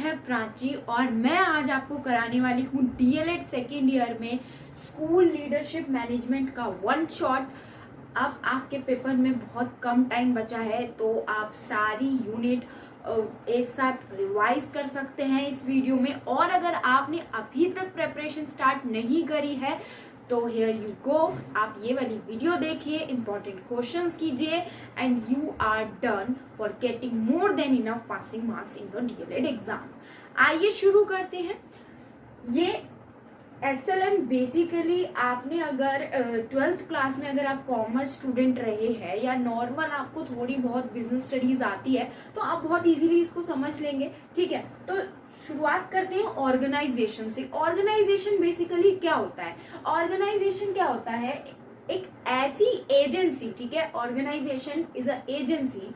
है प्राची और मैं आज आपको कराने वाली हूँ डीएलएड सेकेंड ईयर में स्कूल लीडरशिप मैनेजमेंट का वन शॉट। अब आपके पेपर में बहुत कम टाइम बचा है तो आप सारी यूनिट एक साथ रिवाइज कर सकते हैं इस वीडियो में। और अगर आपने अभी तक प्रेपरेशन स्टार्ट नहीं करी है तो हियर यू गो, आप ये वाली वीडियो देखिए, इंपॉर्टेंट क्वेश्चंस कीजिए and you are done for getting more than enough passing marks in your DElEd exam. आइए शुरू करते हैं। ये एसएलएम बेसिकली आपने अगर 12th क्लास में अगर आप कॉमर्स स्टूडेंट रहे हैं या नॉर्मल आपको थोड़ी बहुत बिजनेस स्टडीज आती है तो आप बहुत इजीली इसको समझ लेंगे। ठीक है, तो शुरुआत करते हैं ऑर्गेनाइजेशन से। ऑर्गेनाइजेशन बेसिकली क्या होता है? ऑर्गेनाइजेशन क्या होता है? एक ऐसी एजेंसी, ठीक है, organisation is a agency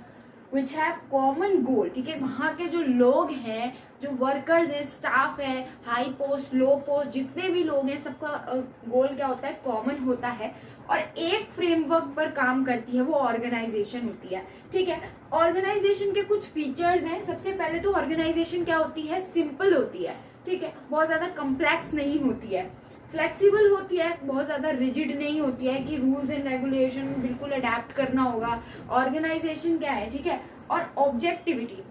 which have common goal. ठीक है, वहाँ के जो लोग हैं, जो वर्कर्स हैं, स्टाफ है, हाई पोस्ट लो पोस्ट जितने भी लोग हैं, सबका गोल क्या होता है? कॉमन होता है और एक फ्रेमवर्क पर काम करती है, वो ऑर्गेनाइजेशन होती है। ठीक है, ऑर्गेनाइजेशन के कुछ फीचर्स हैं। सबसे पहले तो ऑर्गेनाइजेशन क्या होती है? सिंपल होती है। ठीक है, बहुत ज्यादा कॉम्प्लेक्स नहीं होती है, फ्लेक्सिबल होती है, बहुत ज्यादा रिजिड नहीं होती है कि रूल्स एंड रेगुलेशन बिल्कुल अडेप्ट करना होगा। ऑर्गेनाइजेशन क्या है? ठीक है, और ऑब्जेक्टिविटी,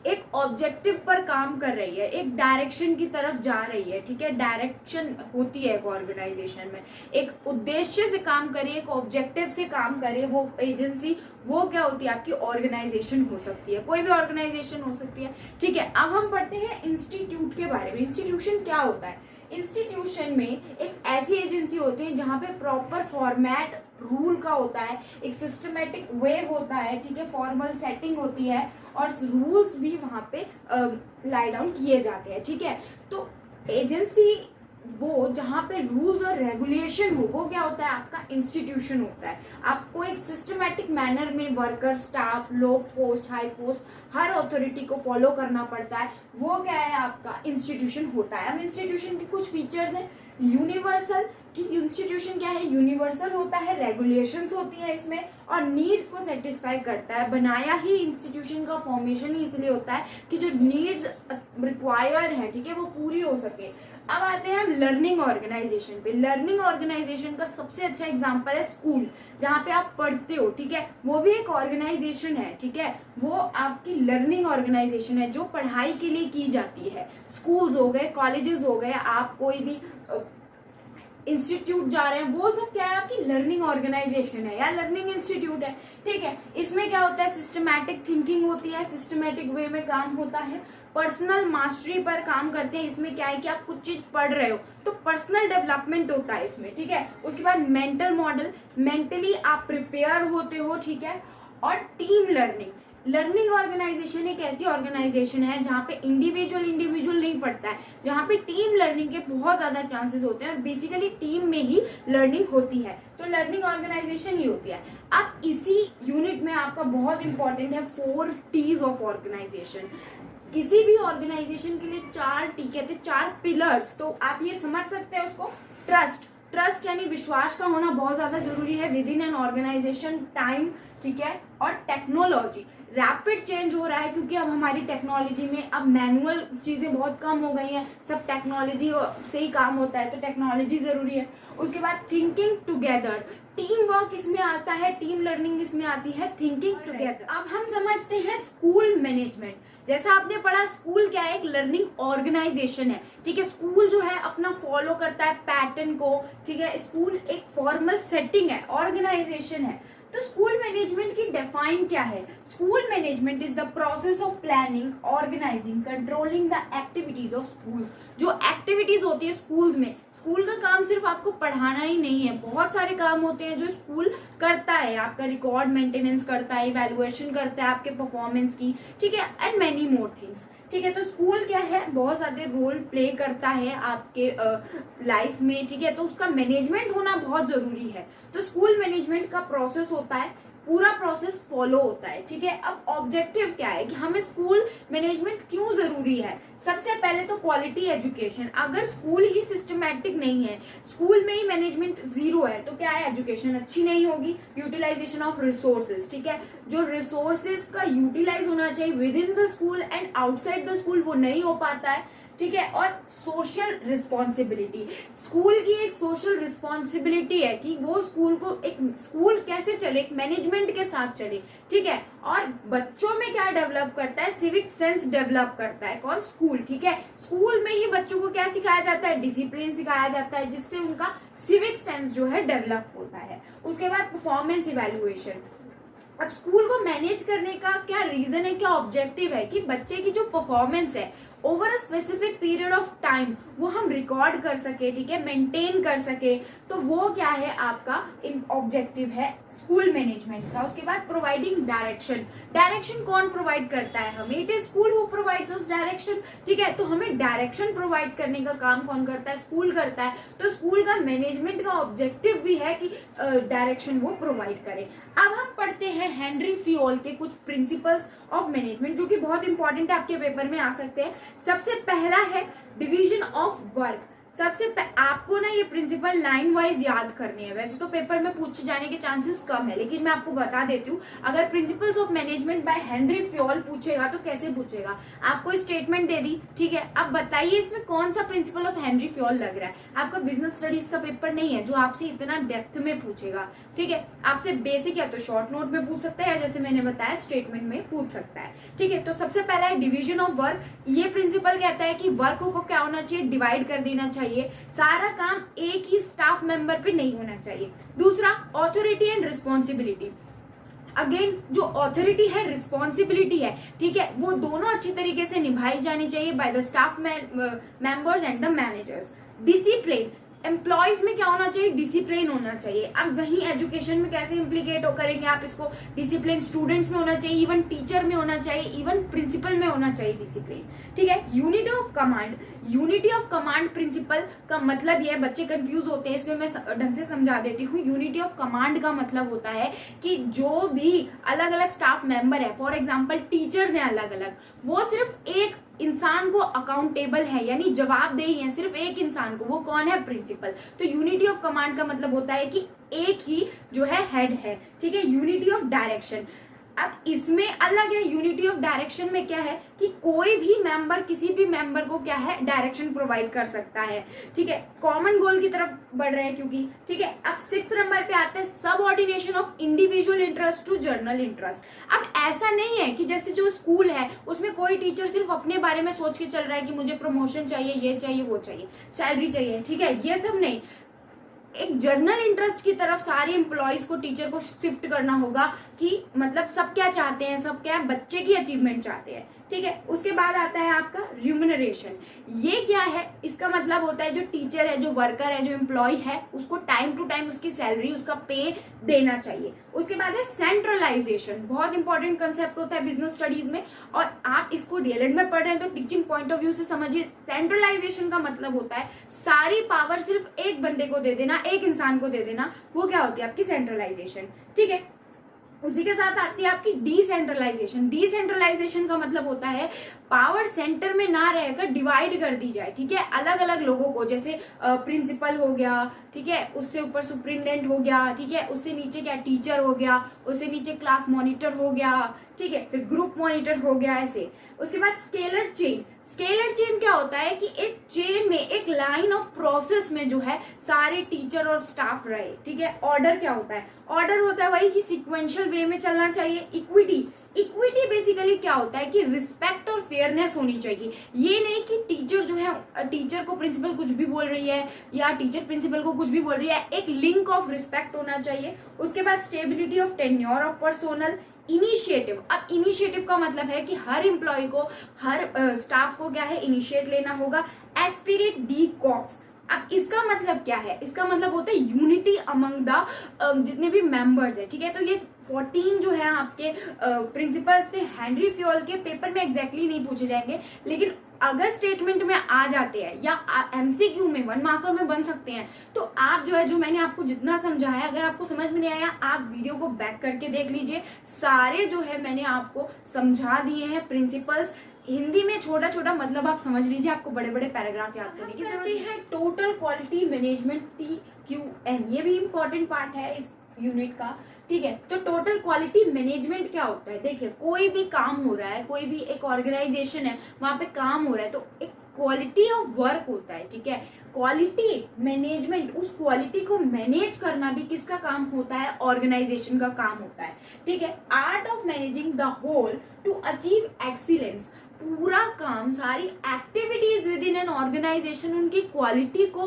एक ऑब्जेक्टिव पर काम कर रही है, एक डायरेक्शन की तरफ जा रही है। ठीक है, डायरेक्शन होती है एक ऑर्गेनाइजेशन में, एक उद्देश्य से काम करे, एक ऑब्जेक्टिव से काम करे वो एजेंसी, वो क्या होती है? आपकी ऑर्गेनाइजेशन हो सकती है, कोई भी ऑर्गेनाइजेशन हो सकती है। ठीक है, अब हम पढ़ते हैं इंस्टीट्यूट के बारे में। इंस्टीट्यूशन क्या होता है? इंस्टीट्यूशन में एक ऐसी एजेंसी होती है जहाँ पे प्रॉपर फॉर्मेट रूल का होता है, एक सिस्टमेटिक वे होता है। ठीक है, फॉर्मल सेटिंग होती है और रूल्स भी वहाँ पे लाई डाउन किए जाते हैं। ठीक है, तो एजेंसी वो जहाँ पे रूल्स और रेगुलेशन हो, वो क्या होता है? आपका इंस्टीट्यूशन होता है। आपको एक सिस्टमेटिक मैनर में वर्कर, स्टाफ, लो पोस्ट, हाई पोस्ट, हर अथॉरिटी को फॉलो करना पड़ता है, वो क्या है? आपका इंस्टीट्यूशन होता है। अब इंस्टीट्यूशन के कुछ फीचर्स हैं। यूनिवर्सल, कि इंस्टीट्यूशन क्या है? यूनिवर्सल होता है, रेगुलेशंस होती है इसमें और नीड्स को सेटिस्फाई करता है। बनाया ही इंस्टीट्यूशन का फॉर्मेशन ही इसलिए होता है कि जो नीड्स रिक्वायर्ड है, ठीक है, वो पूरी हो सके। अब आते हैं लर्निंग ऑर्गेनाइजेशन पे। लर्निंग ऑर्गेनाइजेशन का सबसे अच्छा एग्जांपल है स्कूल, जहाँ पे आप पढ़ते हो। ठीक है, वो भी एक ऑर्गेनाइजेशन है। ठीक है, वो आपकी लर्निंग ऑर्गेनाइजेशन है जो पढ़ाई के लिए की जाती है। स्कूल्स हो गए, कॉलेजेस हो गए, आप कोई भी इंस्टीट्यूट जा रहे हैं, वो सब क्या है? आपकी लर्निंग ऑर्गेनाइजेशन है या लर्निंग इंस्टीट्यूट है। ठीक है, इसमें क्या होता है? सिस्टमैटिक थिंकिंग होती है, सिस्टमैटिक वे में काम होता है, पर्सनल मास्टरी पर काम करते हैं। इसमें क्या है कि आप कुछ चीज पढ़ रहे हो तो पर्सनल डेवलपमेंट होता है इसमें। ठीक है, उसके बाद मेंटल मॉडल, मेंटली आप प्रिपेयर होते हो। ठीक है, और टीम लर्निंग। लर्निंग ऑर्गेनाइजेशन एक ऐसी ऑर्गेनाइजेशन है जहाँ पे इंडिविजुअल नहीं पढ़ता है, जहाँ पे टीम लर्निंग के बहुत ज्यादा चांसेस होते हैं और बेसिकली टीम में ही लर्निंग होती है। तो लर्निंग ऑर्गेनाइजेशन ही होती है। अब इसी यूनिट में आपका बहुत इंपॉर्टेंट है 4 T's ऑफ ऑर्गेनाइजेशन। किसी भी ऑर्गेनाइजेशन के लिए 4 T कहते हैं, 4 पिलर्स। तो आप ये समझ सकते हैं उसको। ट्रस्ट यानी विश्वास का होना बहुत ज्यादा जरूरी है within an organisation. Time, ठीक है, और टेक्नोलॉजी। रैपिड चेंज हो रहा है क्योंकि अब हमारी टेक्नोलॉजी में अब मैनुअल चीजें बहुत कम हो गई हैं, सब टेक्नोलॉजी से ही काम होता है, तो टेक्नोलॉजी जरूरी है। उसके बाद थिंकिंग टुगेदर, टीम वर्क इसमें आता है, टीम लर्निंग इसमें आती है, थिंकिंग टुगेदर। अब हम समझते हैं स्कूल मैनेजमेंट। जैसा आपने पढ़ा, स्कूल क्या है? एक लर्निंग ऑर्गेनाइजेशन है। ठीक है, स्कूल जो है अपना फॉलो करता है पैटर्न को। ठीक है, स्कूल एक फॉर्मल सेटिंग है, ऑर्गेनाइजेशन है। तो स्कूल मैनेजमेंट की डिफाइन क्या है? School management is the process of planning, organising, controlling the activities of schools. जो एक्टिविटीज होती है स्कूल्स में, स्कूल का काम सिर्फ आपको पढ़ाना ही नहीं है, बहुत सारे काम होते हैं जो स्कूल करता है। आपका रिकॉर्ड मेंटेनेंस करता है, इवैल्यूएशन करता है आपके परफॉर्मेंस की। ठीक है, एंड मेनी मोर थिंग्स। ठीक है, तो स्कूल क्या है? बहुत ज्यादा रोल प्ले करता है आपके लाइफ में। ठीक है, तो उसका मैनेजमेंट होना बहुत जरूरी है। तो स्कूल मैनेजमेंट का प्रोसेस होता है पूरा प्रोसेस फॉलो होता है, ठीक है। अब ऑब्जेक्टिव क्या है कि हमें स्कूल मैनेजमेंट क्यों जरूरी है। सबसे पहले तो क्वालिटी एजुकेशन। अगर स्कूल ही सिस्टमैटिक नहीं है, स्कूल में ही मैनेजमेंट जीरो है, तो क्या है, एजुकेशन अच्छी नहीं होगी। यूटिलाइजेशन ऑफ रिसोर्सेज, ठीक है, जो रिसोर्सेज का यूटिलाइज होना चाहिए with in the school and outside the school, वो नहीं हो पाता है, ठीक है। और सोशल रिस्पॉन्सिबिलिटी, स्कूल की एक सोशल रिस्पॉन्सिबिलिटी है कि वो स्कूल को, एक स्कूल कैसे चले, एक मैनेजमेंट के साथ चले, ठीक है। और बच्चों में क्या डेवलप करता है, सिविक सेंस डेवलप करता है, कौन, स्कूल, ठीक है। स्कूल में ही बच्चों को क्या सिखाया जाता है, डिसिप्लिन सिखाया जाता है, जिससे उनका सिविक सेंस जो है डेवलप होता है। उसके बाद परफॉर्मेंस इवैल्यूएशन। अब स्कूल को मैनेज करने का क्या रीजन है, क्या ऑब्जेक्टिव है कि बच्चे की जो परफॉर्मेंस है over a specific period of time वो हम रिकॉर्ड कर सके, ठीक है, मेंटेन कर सके, तो वो क्या है आपका ऑब्जेक्टिव है स्कूल मैनेजमेंट का। उसके बाद प्रोवाइडिंग डायरेक्शन। डायरेक्शन कौन प्रोवाइड करता है हमें, it is school who provides us direction, ठीक है। तो हमें डायरेक्शन प्रोवाइड करने का काम कौन करता है, स्कूल करता है। तो स्कूल का मैनेजमेंट का ऑब्जेक्टिव भी है कि डायरेक्शन वो प्रोवाइड करे। अब हम पढ़ते हैं हेनरी फियोल के कुछ प्रिंसिपल्स ऑफ मैनेजमेंट, जो कि बहुत इंपॉर्टेंट है, आपके पेपर में आ सकते हैं। सबसे पहला है डिवीजन ऑफ वर्क। आपको ना ये प्रिंसिपल लाइन वाइज याद करनी है। वैसे तो पेपर में पूछे जाने के चांसेस कम है, लेकिन मैं आपको बता देती हूँ, अगर principles of management by Henry Fayol पूछेगा तो कैसे पूछेगा। आपको स्टेटमेंट दे दी, ठीक है, अब बताइए इसमें कौन सा प्रिंसिपल ऑफ हेनरी फ्योल लग रहा है। आपका बिजनेस स्टडीज का पेपर नहीं है जो आपसे इतना डेप्थ में पूछेगा, ठीक है। आपसे बेसिक या तो शॉर्ट नोट में पूछ सकता है, या जैसे मैंने बताया स्टेटमेंट में पूछ सकता है, ठीक है। तो सबसे पहला है डिवीजन ऑफ वर्क। ये प्रिंसिपल कहता है कि वर्क को क्या होना चाहिए, डिवाइड कर देना चाहिए, सारा काम एक ही स्टाफ मेंबर पे नहीं होना चाहिए। दूसरा ऑथोरिटी एंड रिस्पॉन्सिबिलिटी। अगेन जो ऑथोरिटी है, रिस्पॉन्सिबिलिटी है, ठीक है, वो दोनों अच्छी तरीके से निभाई जानी चाहिए by the staff members and the managers. Discipline, employees में क्या होना चाहिए, डिसिप्लिन होना चाहिए। अब वहीं एजुकेशन में कैसे इम्प्लीकेट करेंगे आप इसको, डिसिप्लिन स्टूडेंट्स में होना चाहिए, इवन टीचर में होना चाहिए, इवन प्रिंसिपल में होना चाहिए डिसिप्लिन, ठीक है। Unity of command. Unity of command principle का मतलब यह, बच्चे कंफ्यूज होते हैं, इसमें मैं ढंग से समझा देती हूँ। यूनिटी ऑफ कमांड का मतलब होता है कि जो भी अलग अलग स्टाफ मेंबर है, फॉर एग्जाम्पल टीचर्स हैं अलग अलग, वो सिर्फ एक इंसान को अकाउंटेबल है, यानी जवाबदेही है सिर्फ एक इंसान को, वो कौन है, प्रिंसिपल। तो यूनिटी ऑफ कमांड का मतलब होता है कि एक ही जो है हेड है, ठीक है। यूनिटी ऑफ डायरेक्शन, अब इसमें अलग है। यूनिटी ऑफ डायरेक्शन में क्या है कि कोई भी मेंबर किसी भी मेंबर को क्या है, डायरेक्शन प्रोवाइड कर सकता है, ठीक है। कॉमन गोल की तरफ बढ़ रहे हैं क्योंकि, ठीक है। अब 6 नंबर पे आते हैं subordination of individual interest to general interest. अब ऐसा नहीं है कि जैसे जो स्कूल है उसमें कोई टीचर सिर्फ अपने बारे में सोच के चल रहा है कि मुझे प्रमोशन चाहिए, ये चाहिए, वो चाहिए, सैलरी चाहिए, ठीक है, ये सब नहीं। एक जर्नल इंटरेस्ट की तरफ सारे एम्प्लॉयज को, टीचर को शिफ्ट करना होगा कि मतलब सब क्या चाहते हैं, सब क्या बच्चे की अचीवमेंट चाहते हैं, ठीक है। उसके बाद आता है आपका रिम्यूनरेशन। ये क्या है, इसका मतलब होता है जो टीचर है, जो वर्कर है, जो एम्प्लॉय है, उसको टाइम टू टाइम उसकी सैलरी, उसका पे देना चाहिए। उसके बाद है सेंट्रलाइजेशन, बहुत इंपॉर्टेंट कंसेप्ट होता है बिजनेस स्टडीज में, और आप इसको डीएलएड में पढ़ रहे हैं तो टीचिंग पॉइंट ऑफ व्यू से समझिए। सेंट्रलाइजेशन का मतलब होता है सारी पावर सिर्फ एक बंदे को दे देना, एक इंसान को दे देना, वो क्या होती है आपकी सेंट्रलाइजेशन, ठीक है। उसी के साथ आती है आपकी डिसेंट्रलाइजेशन। डिसेंट्रलाइजेशन का मतलब होता है पावर सेंटर में ना रहकर डिवाइड कर दी जाए, ठीक है, अलग अलग लोगों को, जैसे प्रिंसिपल हो गया, ठीक है, उससे ऊपर सुप्रिंटेंडेंट हो गया, ठीक है, उससे नीचे क्या टीचर हो गया, उससे नीचे क्लास मॉनिटर हो गया, ठीक है, फिर ग्रुप मॉनिटर हो गया, ऐसे। उसके बाद स्केलर चेन। स्केलर चेन क्या होता है कि एक चेन में, एक लाइन ऑफ प्रोसेस में जो है सारे टीचर और स्टाफ रहे, ठीक है। ऑर्डर क्या होता है, ऑर्डर होता है वही कि सिक्वेंशियल वे में चलना चाहिए। इक्विटी, इक्विटी बेसिकली क्या होता है कि रिस्पेक्ट और फेयरनेस होनी चाहिए। ये नहीं कि टीचर जो है, टीचर को प्रिंसिपल कुछ भी बोल रही है या टीचर प्रिंसिपल को कुछ भी बोल रही है, एक लिंक ऑफ रिस्पेक्ट होना चाहिए। उसके बाद stability of tenure of personnel. Initiative, अब इनिशिएटिव का मतलब है कि हर एम्प्लॉय को, हर स्टाफ को क्या है, इनिशिएट लेना होगा। एस्पिरिट डी कॉप्स, अब इसका मतलब क्या है, इसका मतलब होता है यूनिटी अमंग द जितने भी मेंबर्स है, ठीक है। तो ये 14 जो है आपके प्रिंसिपल्स थे हेनरी फ्योल के, पेपर में एग्जैक्टली नहीं पूछे जाएंगे, लेकिन अगर स्टेटमेंट में आ जाते हैं या एमसीक्यू में 1 मार्कर में बन सकते हैं, तो आप जो है, जो मैंने आपको जितना समझाया, अगर आपको समझ में नहीं आया आप वीडियो को बैक करके देख लीजिए, सारे जो है मैंने आपको समझा दिए हैं प्रिंसिपल्स हिंदी में, छोटा छोटा मतलब आप समझ लीजिए, आपको बड़े बड़े पैराग्राफ याद करने की जरूरत है। टोटल क्वालिटी मैनेजमेंट TQM, ये भी इंपॉर्टेंट पार्ट है इस यूनिट का, ठीक है। तो टोटल क्वालिटी मैनेजमेंट क्या होता है, देखिए कोई भी काम हो रहा है, कोई भी एक ऑर्गेनाइजेशन है, वहां पे काम हो रहा है, तो एक क्वालिटी ऑफ वर्क होता है, ठीक है। क्वालिटी मैनेजमेंट, उस क्वालिटी को मैनेज करना भी किसका काम होता है, ऑर्गेनाइजेशन का काम होता है, ठीक है। Art of managing the whole to achieve excellence, पूरा काम, सारी activities within an organisation, उनकी क्वालिटी को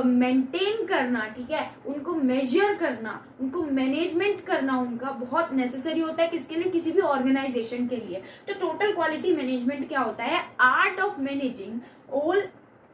मेंटेन करना, ठीक है, उनको मेजर करना, उनको मैनेजमेंट करना उनका बहुत नेसेसरी होता है, किसके लिए, किसी भी ऑर्गेनाइजेशन के लिए। तो टोटल क्वालिटी मैनेजमेंट क्या होता है, art of managing all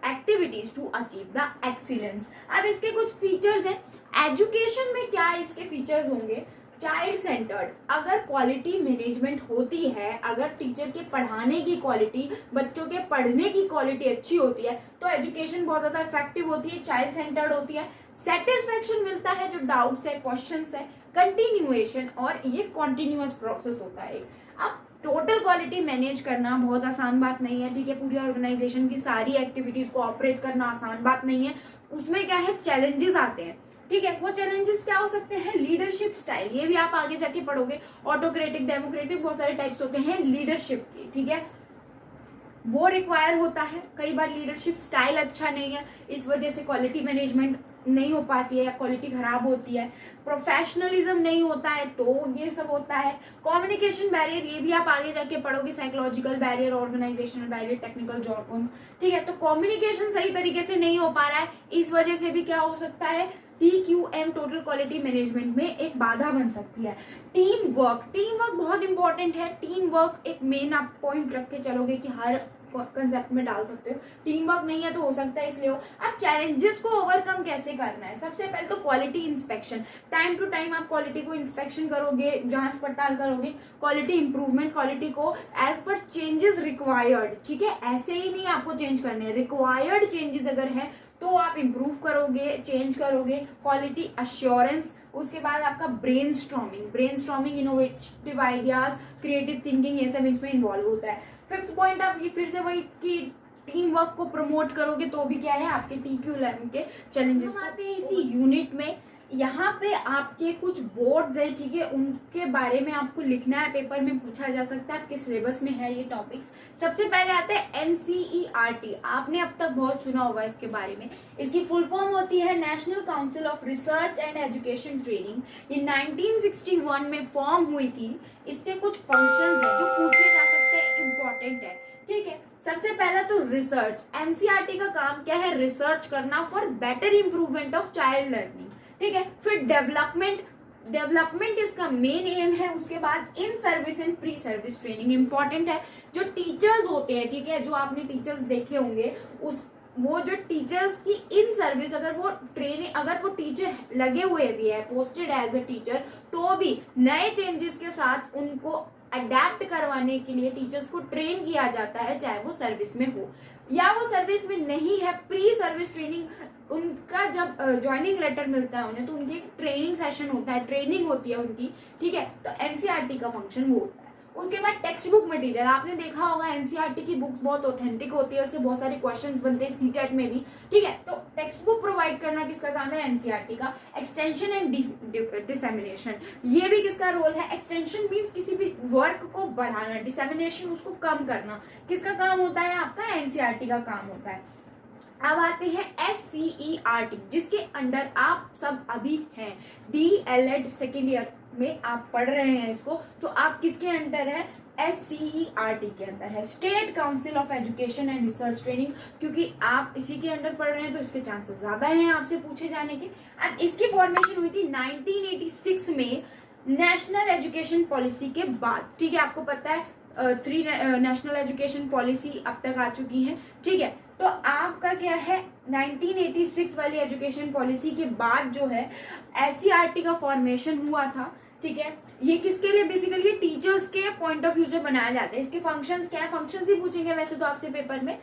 activities to achieve the excellence. अब इसके कुछ फीचर्स हैं, एजुकेशन में क्या इसके फीचर्स होंगे, चाइल्ड सेंटर्ड, अगर क्वालिटी मैनेजमेंट होती है, अगर टीचर के पढ़ाने की क्वालिटी, बच्चों के पढ़ने की क्वालिटी अच्छी होती है, तो एजुकेशन बहुत ज्यादा इफेक्टिव होती है, चाइल्ड सेंटर्ड होती है, सेटिस्फेक्शन मिलता है, जो डाउट्स है, क्वेश्चंस है, कंटिन्यूएशन, और ये कॉन्टिन्यूअस प्रोसेस होता है। अब टोटल क्वालिटी मैनेज करना बहुत आसान बात नहीं है, ठीक है, पूरी ऑर्गेनाइजेशन की सारी एक्टिविटीज को ऑपरेट करना आसान बात नहीं है, उसमें क्या है, चैलेंजेस आते हैं, ठीक है। वो चैलेंजेस क्या हो सकते हैं, लीडरशिप स्टाइल, ये भी आप आगे जाके पढ़ोगे, ऑटोक्रेटिक, डेमोक्रेटिक, बहुत सारे टाइप्स होते हैं लीडरशिप के, ठीक है, वो रिक्वायर होता है। कई बार लीडरशिप स्टाइल अच्छा नहीं है, इस वजह से क्वालिटी मैनेजमेंट नहीं हो पाती है या क्वालिटी खराब होती है, प्रोफेशनलिज्म नहीं होता है, तो ये सब होता है। कम्युनिकेशन बैरियर, ये भी आप आगे जाके पढ़ोगे, psychological barrier, organisational barrier, technical jargons, ठीक है। तो कम्युनिकेशन सही तरीके से नहीं हो पा रहा है, इस वजह से भी क्या हो सकता है, TQM टोटल क्वालिटी मैनेजमेंट में एक बाधा बन सकती है। टीम वर्क बहुत इंपॉर्टेंट है, टीम वर्क एक मेन आप पॉइंट रख के चलोगे कि हर कंसेप्ट में डाल सकते हो, टीम वर्क नहीं है तो हो सकता है इसलिए हो। अब चैलेंजेस को ओवरकम कैसे करना है, सबसे पहले तो quality inspection, time to time आप क्वालिटी को इंस्पेक्शन करोगे, जांच पड़ताल करोगे, क्वालिटी इंप्रूवमेंट, क्वालिटी को एज पर चेंजेस रिक्वायर्ड, ठीक है, ऐसे ही नहीं आपको चेंज करने हैं, रिक्वायर्ड चेंजेस अगर है तो आप इंप्रूव करोगे, चेंज करोगे। क्वालिटी अश्योरेंस, उसके बाद आपका brainstorming, innovative ideas, creative thinking, ये सब इसमें इन्वॉल्व होता है। फिफ्थ पॉइंट, आप ये फिर से वही कि टीम वर्क को प्रमोट करोगे तो भी क्या है, आपके TQM के चैलेंजेस आते हैं इसी यूनिट में। यहाँ पे आपके कुछ बोर्ड्स है, ठीक है, उनके बारे में आपको लिखना है, पेपर में पूछा जा सकता है, आपके सिलेबस में है ये टॉपिक्स। सबसे पहले आता है NCERT, आपने अब तक बहुत सुना होगा इसके बारे में। इसकी फुल फॉर्म होती है national council of research and education training. ये 1961 में फॉर्म हुई थी। इसके कुछ फंक्शंस हैं जो पूछे जा सकते हैं, इंपॉर्टेंट है, ठीक है। सबसे पहला तो रिसर्च, NCERT का काम क्या है, रिसर्च करना for better improvement of child learning, ठीक है। फिर डेवलपमेंट इसका मेन एम है। उसके बाद in service and pre service training important है। जो टीचर्स होते हैं, ठीक है, जो आपने टीचर्स देखे होंगे, वो जो टीचर्स की इन सर्विस, अगर वो टीचर लगे हुए भी है, पोस्टेड एज अ टीचर, तो भी नए चेंजेस के साथ उनको अडेप्ट करवाने के लिए टीचर्स को ट्रेन किया जाता है, चाहे वो सर्विस में हो या वो सर्विस में नहीं है। प्री सर्विस ट्रेनिंग, उनका जब ज्वाइनिंग लेटर मिलता है उन्हें, तो उनकी ट्रेनिंग सेशन होता है, ट्रेनिंग होती है उनकी, ठीक है। तो NCERT का फंक्शन वो होता है। उसके बाद टेक्स्ट बुक मटेरियल, आपने देखा होगा NCERT की बुक्स बहुत ऑथेंटिक होती है, उससे बहुत सारे क्वेश्चंस बनते हैं CTET में भी, ठीक है। तो टेक्स्ट बुक प्रोवाइड करना किसका काम है, NCERT का। एक्सटेंशन एंड डिसेमिनेशन, ये भी किसका रोल है। एक्सटेंशन मीन्स किसी भी वर्क को बढ़ाना, डिसेमिनेशन उसको कम करना, किसका काम होता है, आपका NCERT का काम होता है। अब आते हैं SCERT, जिसके अंडर आप सब अभी हैं, DLED सेकेंड ईयर में आप पढ़ रहे हैं इसको, तो आप किसके अंडर है, SCERT के अंदर है, state council of education and research training. क्योंकि आप इसी के अंडर पढ़ रहे हैं तो इसके चांसेस ज्यादा हैं आपसे पूछे जाने के। अब इसकी फॉर्मेशन हुई थी 1986 में, नेशनल एजुकेशन पॉलिसी के बाद, ठीक है। आपको पता है 3 नेशनल एजुकेशन पॉलिसी अब तक आ चुकी है, ठीक है। तो आपका क्या है, 1986 वाली एजुकेशन पॉलिसी के बाद जो है SCERT का फॉर्मेशन हुआ था, ठीक है। ये किसके लिए, बेसिकली टीचर्स के पॉइंट ऑफ व्यू से बनाया जाता है। इसके फंक्शंस क्या है, फंक्शंस ही पूछेंगे वैसे तो आपसे पेपर में,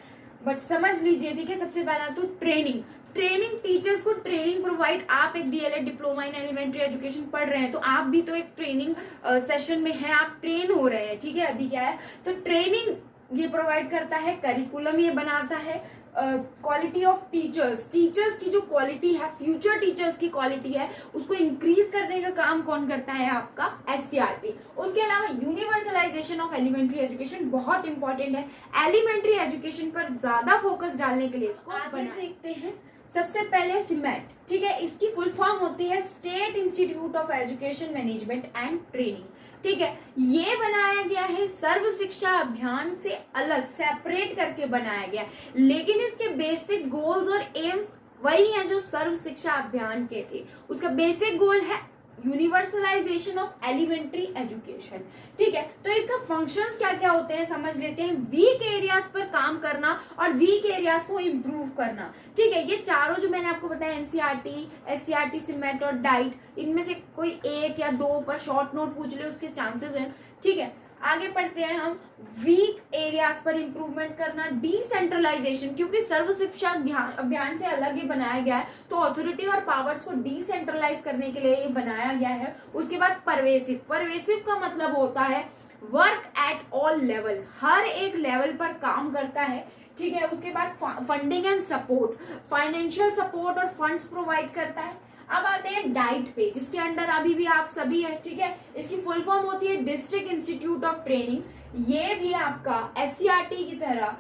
बट समझ लीजिए, ठीक है। सबसे पहला तो ट्रेनिंग, ट्रेनिंग टीचर्स को ट्रेनिंग प्रोवाइड, आप एक DElEd diploma in elementary education पढ़ रहे हैं तो आप भी तो एक ट्रेनिंग सेशन में है, आप ट्रेन हो रहे हैं, ठीक है। अभी क्या है, तो ट्रेनिंग ये प्रोवाइड करता है, करिकुलम ये बनाता है, क्वालिटी ऑफ टीचर्स, टीचर्स की जो क्वालिटी है, फ्यूचर टीचर्स की क्वालिटी है, उसको इंक्रीज करने का काम कौन करता है, आपका एससीईआरटी। उसके अलावा यूनिवर्सलाइजेशन ऑफ एलिमेंट्री एजुकेशन बहुत इंपॉर्टेंट है, एलिमेंट्री एजुकेशन पर ज्यादा फोकस डालने के लिए इसको आगे देखते हैं। सबसे पहले सिमेट, ठीक है, इसकी फुल फॉर्म होती है state institute of education management and training, ठीक है। ये बनाया गया है सर्व शिक्षा अभियान से अलग, सेपरेट करके बनाया गया, लेकिन इसके बेसिक गोल्स और एम्स वही हैं जो सर्व शिक्षा अभियान के थे। उसका बेसिक गोल है यूनिवर्सलाइजेशन ऑफ एलिमेंट्री एजुकेशन, ठीक है। तो इसका फंक्शंस क्या क्या होते हैं समझ लेते हैं। वीक एरियाज पर काम करना और वीक एरियाज को इम्प्रूव करना, ठीक है। ये चारों जो मैंने आपको बताया, एनसीईआरटी, एससीईआरटी, सिमेट और डाइट, इनमें से कोई एक या दो पर शॉर्ट नोट पूछ ले उसके चांसेस हैं, ठीक है। आगे पढ़ते हैं हम। वीक एरियाज पर इंप्रूवमेंट करना, डिसेंट्रलाइजेशन, क्योंकि सर्व शिक्षा अभियान से अलग ही बनाया गया है तो अथॉरिटी और पावर्स को डिसेंट्रलाइज करने के लिए ये बनाया गया है। उसके बाद परवेसिव, परवेसिव का मतलब होता है वर्क एट ऑल लेवल, हर एक लेवल पर काम करता है, ठीक है। उसके बाद funding and support, financial support और फंड्स प्रोवाइड करता है। अब आते हैं डाइट पे, जिसके अंडर अभी भी आप सभी हैं, ठीक है। इसकी फुल फॉर्म होती है डिस्ट्रिक्ट इंस्टीट्यूट ऑफ ट्रेनिंग। ये भी आपका एससीईआरटी की तरह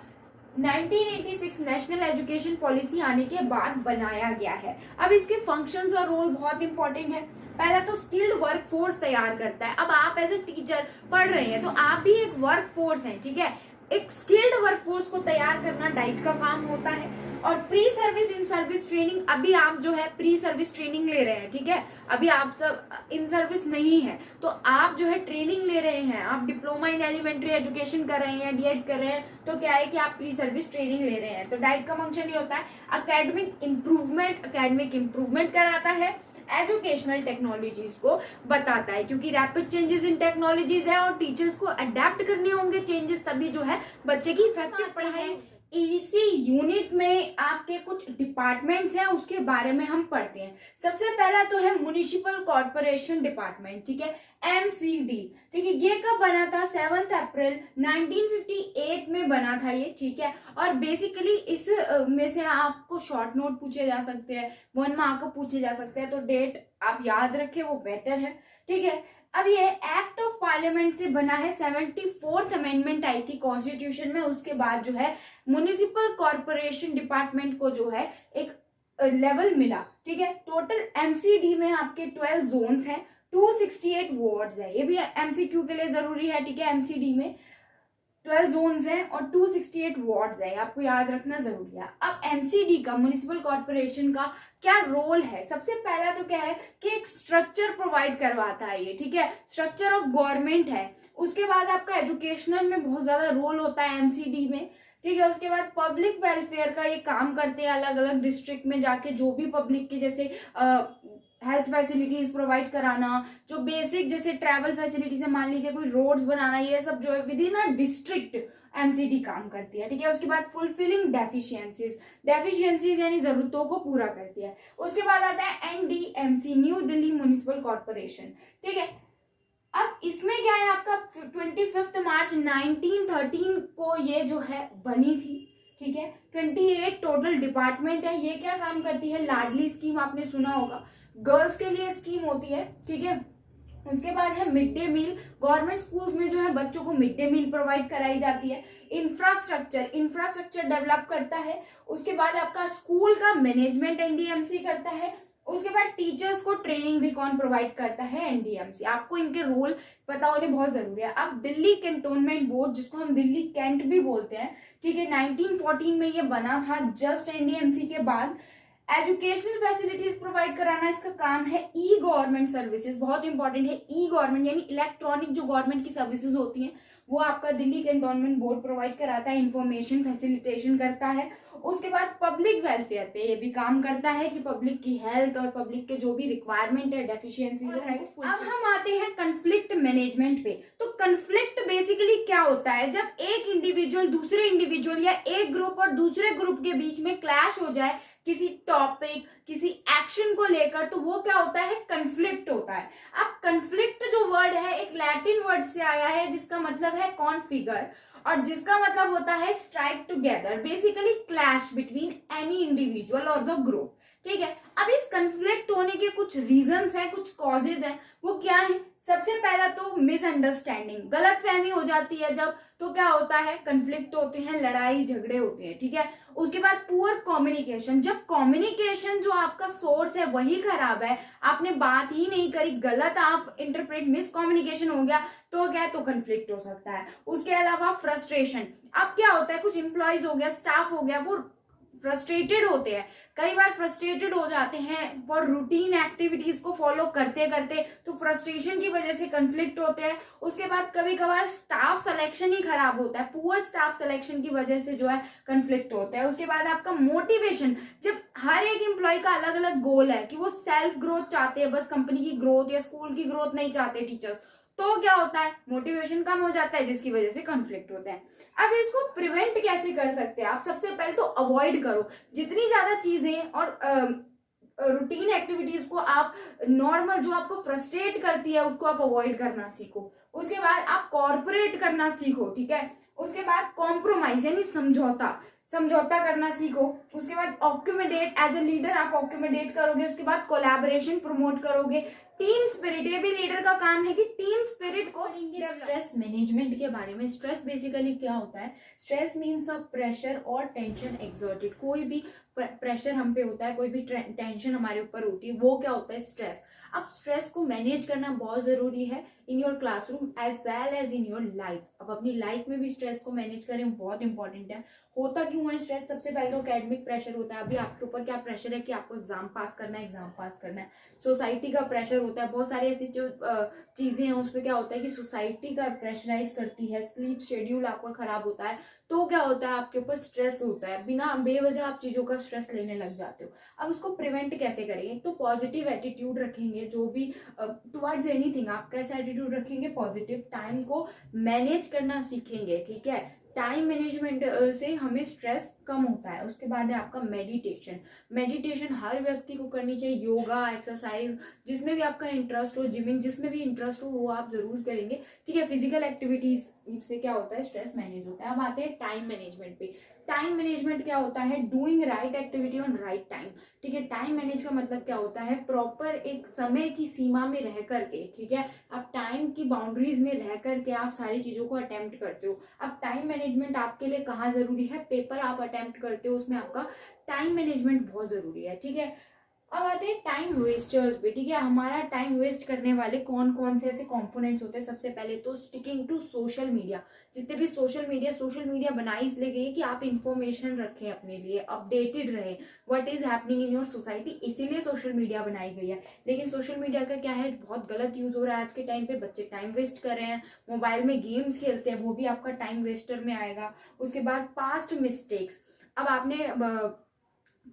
1986 नेशनल एजुकेशन पॉलिसी आने के बाद बनाया गया है। अब इसके फंक्शंस और रोल बहुत इंपॉर्टेंट है। पहला तो स्किल्ड वर्क फोर्स तैयार करता है। अब आप एज ए टीचर पढ़ रहे हैं तो आप भी एक वर्क फोर्स हैं, ठीक है। एक स्किल्ड वर्कफोर्स को तैयार करना डाइट का काम होता है। और pre service in service training, अभी आप जो है प्री सर्विस ट्रेनिंग ले रहे हैं, ठीक है। अभी आप सब इन सर्विस नहीं है तो आप जो है ट्रेनिंग ले रहे हैं, आप डिप्लोमा इन एलिमेंट्री एजुकेशन कर रहे हैं, डीएड कर रहे हैं, तो क्या है कि आप प्री सर्विस ट्रेनिंग ले रहे हैं। तो डाइट का फंक्शन ये होता है एकेडमिक इंप्रूवमेंट कराता है, एजुकेशनल टेक्नोलॉजीज को बताता है, क्योंकि रैपिड चेंजेस इन टेक्नोलॉजीज है और टीचर्स को अडेप्ट करने होंगे चेंजेस, तभी जो है बच्चे की इफेक्टिव पढ़ाई। इसी यूनिट में आपके कुछ डिपार्टमेंट्स हैं, उसके बारे में हम पढ़ते हैं। सबसे पहला तो है म्युनिसिपल कॉर्पोरेशन डिपार्टमेंट, ठीक है, एमसीडी, ठीक है। ये कब बना था, 7 अप्रैल 1958 में बना था ये, ठीक है। और बेसिकली इस में से आपको शॉर्ट नोट पूछे जा सकते हैं, 1 मार्क पूछे जा सकते हैं, तो डेट आप याद रखें वो बेटर है, ठीक है। अब ये एक्ट ऑफ पार्लियामेंट से बना है, 74th अमेंडमेंट आई थी कॉन्स्टिट्यूशन में, उसके बाद जो है म्युनिसिपल कॉर्पोरेशन डिपार्टमेंट को जो है एक लेवल मिला, ठीक है। टोटल एमसीडी में आपके 12 जोन्स हैं, 268 वार्ड्स है, ये भी एमसीक्यू के लिए जरूरी है, ठीक है। एमसीडी में 12 जोन्स हैं और 268 वार्ड्स है, आपको याद रखना जरूरी है। अब एमसीडी का, म्युनिसिपल कॉर्पोरेशन का क्या रोल है, सबसे पहला तो क्या है कि एक स्ट्रक्चर प्रोवाइड करवाता है ये, ठीक है, स्ट्रक्चर ऑफ गवर्नमेंट है। उसके बाद आपका एजुकेशनल में बहुत ज्यादा रोल होता है एमसीडी में, ठीक है। उसके बाद पब्लिक वेलफेयर का ये काम करते हैं, अलग अलग डिस्ट्रिक्ट में जाके जो भी पब्लिक की जैसे हेल्थ फैसिलिटीज प्रोवाइड कराना, जो बेसिक जैसे ट्रैवल फैसिलिटीज है, मान लीजिए कोई रोड्स बनाना, ये सब जो है with in a district MCD काम करती है, ठीक है। उसके बाद फुलफिलिंग डेफिशिएंसीज यानी जरूरतों को पूरा करती है। उसके बाद आता है NDMC, new Delhi municipal corporation, ठीक है। अब इसमें क्या है, आपका 25 मार्च 1913 को ये जो है बनी थी, ठीक है। 28 टोटल डिपार्टमेंट है। ये क्या काम करती है, लाडली स्कीम आपने सुना होगा, गर्ल्स के लिए स्कीम होती है, ठीक है। उसके बाद है midday meal, government schools में जो है बच्चों को मिड डे मील प्रोवाइड कराई जाती है। इंफ्रास्ट्रक्चर डेवलप करता है। उसके बाद आपका स्कूल का मैनेजमेंट एनडीएमसी करता है। उसके बाद टीचर्स को ट्रेनिंग भी कौन प्रोवाइड करता है, एनडीएमसी। आपको इनके रोल पता होने बहुत जरूरी है। अब दिल्ली कैंटोनमेंट बोर्ड, जिसको हम दिल्ली कैंट भी बोलते हैं, ठीक है, 1914 में ये बना था जस्ट एनडीएमसी के बाद। एजुकेशनल फैसिलिटीज प्रोवाइड कराना इसका काम है। ई गवर्नमेंट सर्विसेज बहुत इंपॉर्टेंट है, ई गवर्नमेंट यानी इलेक्ट्रॉनिक जो गवर्नमेंट की सर्विसेज होती हैं वो आपका दिल्ली कैंटोनमेंट बोर्ड प्रोवाइड कराता है, इंफॉर्मेशन फैसिलिटेशन करता है। उसके बाद पब्लिक वेलफेयर पे ये भी काम करता है कि पब्लिक की हेल्थ और पब्लिक के जो भी रिक्वायरमेंट है, डेफिशिएंसी है। अब हम आते हैं कंफ्लिक्ट मैनेजमेंट पे। तो कंफ्लिक्ट बेसिकली क्या होता है, जब एक इंडिविजुअल दूसरे इंडिविजुअल या एक ग्रुप और दूसरे ग्रुप के बीच में क्लैश हो जाए किसी टॉपिक, किसी एक्शन को लेकर, तो वो क्या होता है, कंफ्लिक्ट होता है। अब कंफ्लिक्ट जो वर्ड है एक लैटिन वर्ड से आया है जिसका मतलब है कॉन्फिगर, और जिसका मतलब होता है strike together, basically clash between any individual और द ग्रुप। ठीक है, अब इस कंफ्लिक्ट होने के कुछ रीजंस हैं, कुछ कॉजेज हैं। वो क्या है, सबसे पहला तो मिसअंडरस्टैंडिंग, गलतफहमी हो जाती है जब, तो क्या होता है, कंफ्लिक्ट होते हैं, लड़ाई झगड़े होते हैं। ठीक है, उसके बाद पुअर कम्युनिकेशन, जब कम्युनिकेशन जो आपका सोर्स है वही खराब है, आपने बात ही नहीं करी, गलत आप इंटरप्रेट, मिस कम्युनिकेशन हो गया, तो क्या है, तो कंफ्लिक्ट हो सकता है। उसके अलावा फ्रस्ट्रेशन, अब क्या होता है, कुछ एम्प्लॉयज हो गया, स्टाफ हो गया, वो फ्रस्ट्रेटेड होते हैं, कई बार फ्रस्ट्रेटेड हो जाते हैं फॉर रूटीन एक्टिविटीज को फॉलो करते करते, तो फ्रस्ट्रेशन की वजह से कंफ्लिक्ट होते हैं। उसके बाद कभी कभार स्टाफ सिलेक्शन ही खराब होता है, पुअर स्टाफ सिलेक्शन की वजह से जो है कंफ्लिक्ट होता है। उसके बाद आपका मोटिवेशन, जब हर एक एम्प्लॉय का अलग अलग गोल है कि वो सेल्फ ग्रोथ चाहते हैं, बस कंपनी की ग्रोथ या स्कूल की ग्रोथ नहीं चाहते टीचर्स, तो क्या होता है, मोटिवेशन कम हो जाता है, जिसकी वजह से कॉन्फ्लिक्ट होता है। अब इसको प्रिवेंट कैसे कर सकते हैं आप, सबसे पहले तो अवॉइड करो जितनी ज्यादा चीजें और रूटीन एक्टिविटीज को आप, नॉर्मल जो आपको फ्रस्ट्रेट करती है उसको आप अवॉइड करना सीखो। उसके बाद आप कॉर्पोरेट करना सीखो। ठीक है, उसके बाद कॉम्प्रोमाइज यानी समझौता करना सीखो। उसके बाद ऑक्यूमेडेट, एज ए लीडर आप ऑक्यूमेडेट करोगे। उसके बाद कोलैबोरेशन प्रमोट करोगे, टीम स्पिरिट, ये भी लीडर का काम है कि टीम स्पिरिट को। स्ट्रेस मैनेजमेंट के बारे में, स्ट्रेस बेसिकली क्या होता है, स्ट्रेस मीन्स ऑफ प्रेशर और टेंशन एक्सर्टेड, कोई भी प्रेशर हम पे होता है, कोई भी टेंशन हमारे ऊपर होती है, वो क्या होता है, स्ट्रेस। अब स्ट्रेस को मैनेज करना बहुत जरूरी है in your classroom as well as in your life. अब अपनी लाइफ में भी स्ट्रेस को मैनेज करें, बहुत इंपॉर्टेंट है। होता क्यों है स्ट्रेस, सबसे पहले तो एकेडमिक प्रेशर होता है, अभी आपके ऊपर क्या प्रेशर है कि आपको एग्जाम पास करना है। सोसाइटी का प्रेशर होता है, बहुत सारी ऐसी जो चीजें हैं उस पर क्या होता है कि सोसाइटी का प्रेशराइज करती है, स्लीप शेड्यूल आपका खराब होता है, तो क्या होता है, आपके ऊपर स्ट्रेस होता है, बिना बेवजह आप चीजों का स्ट्रेस लेने लग जाते हो। अब उसको प्रिवेंट कैसे करेंगे, तो पॉजिटिव एटीट्यूड रखेंगे, जो भी टुवर्ड्स एनीथिंग आप कैसा एटीट्यूड रखेंगे, पॉजिटिव। टाइम को मैनेज करना सीखेंगे। ठीक है, टाइम मैनेजमेंट से हमें स्ट्रेस कम होता है। उसके बाद है आपका मेडिटेशन हर व्यक्ति को करनी चाहिए, योगा, एक्सरसाइज, जिसमें भी आपका इंटरेस्ट हो, जिमिंग, जिसमें भी इंटरेस्ट हो वो आप जरूर करेंगे। ठीक है, फिजिकल एक्टिविटीज, इससे क्या होता है, स्ट्रेस मैनेज होता है। अब आते हैं टाइम मैनेजमेंट पे। टाइम मैनेजमेंट क्या होता है, doing right activity on right time. ठीक है, टाइम मैनेज का मतलब क्या होता है, प्रॉपर एक समय की सीमा में रह करके, ठीक है, आप टाइम की बाउंड्रीज में रह करके आप सारी चीजों को अटेम्प्ट करते हो। अब टाइम मैनेजमेंट आपके लिए कहाँ जरूरी है, पेपर आप अटेम्प्ट करते हो उसमें आपका टाइम मैनेजमेंट बहुत जरूरी है। ठीक है, अब आते हैं टाइम वेस्टर्स पे। ठीक है, हमारा टाइम वेस्ट करने वाले कौन कौन से ऐसे कंपोनेंट्स होते हैं, सबसे पहले तो स्टिकिंग टू सोशल मीडिया। जितने भी सोशल मीडिया बनाई इसलिए गई है कि आप इंफॉर्मेशन रखें अपने लिए, अपडेटेड रहें what is happening in your society, इसीलिए सोशल मीडिया बनाई गई है। लेकिन सोशल मीडिया का क्या है, बहुत गलत यूज हो रहा है आज के टाइम पे, बच्चे टाइम वेस्ट कर रहे हैं, मोबाइल में गेम्स खेलते हैं, वो भी आपका टाइम वेस्टर में आएगा। उसके बाद पास्ट मिस्टेक्स, अब आपने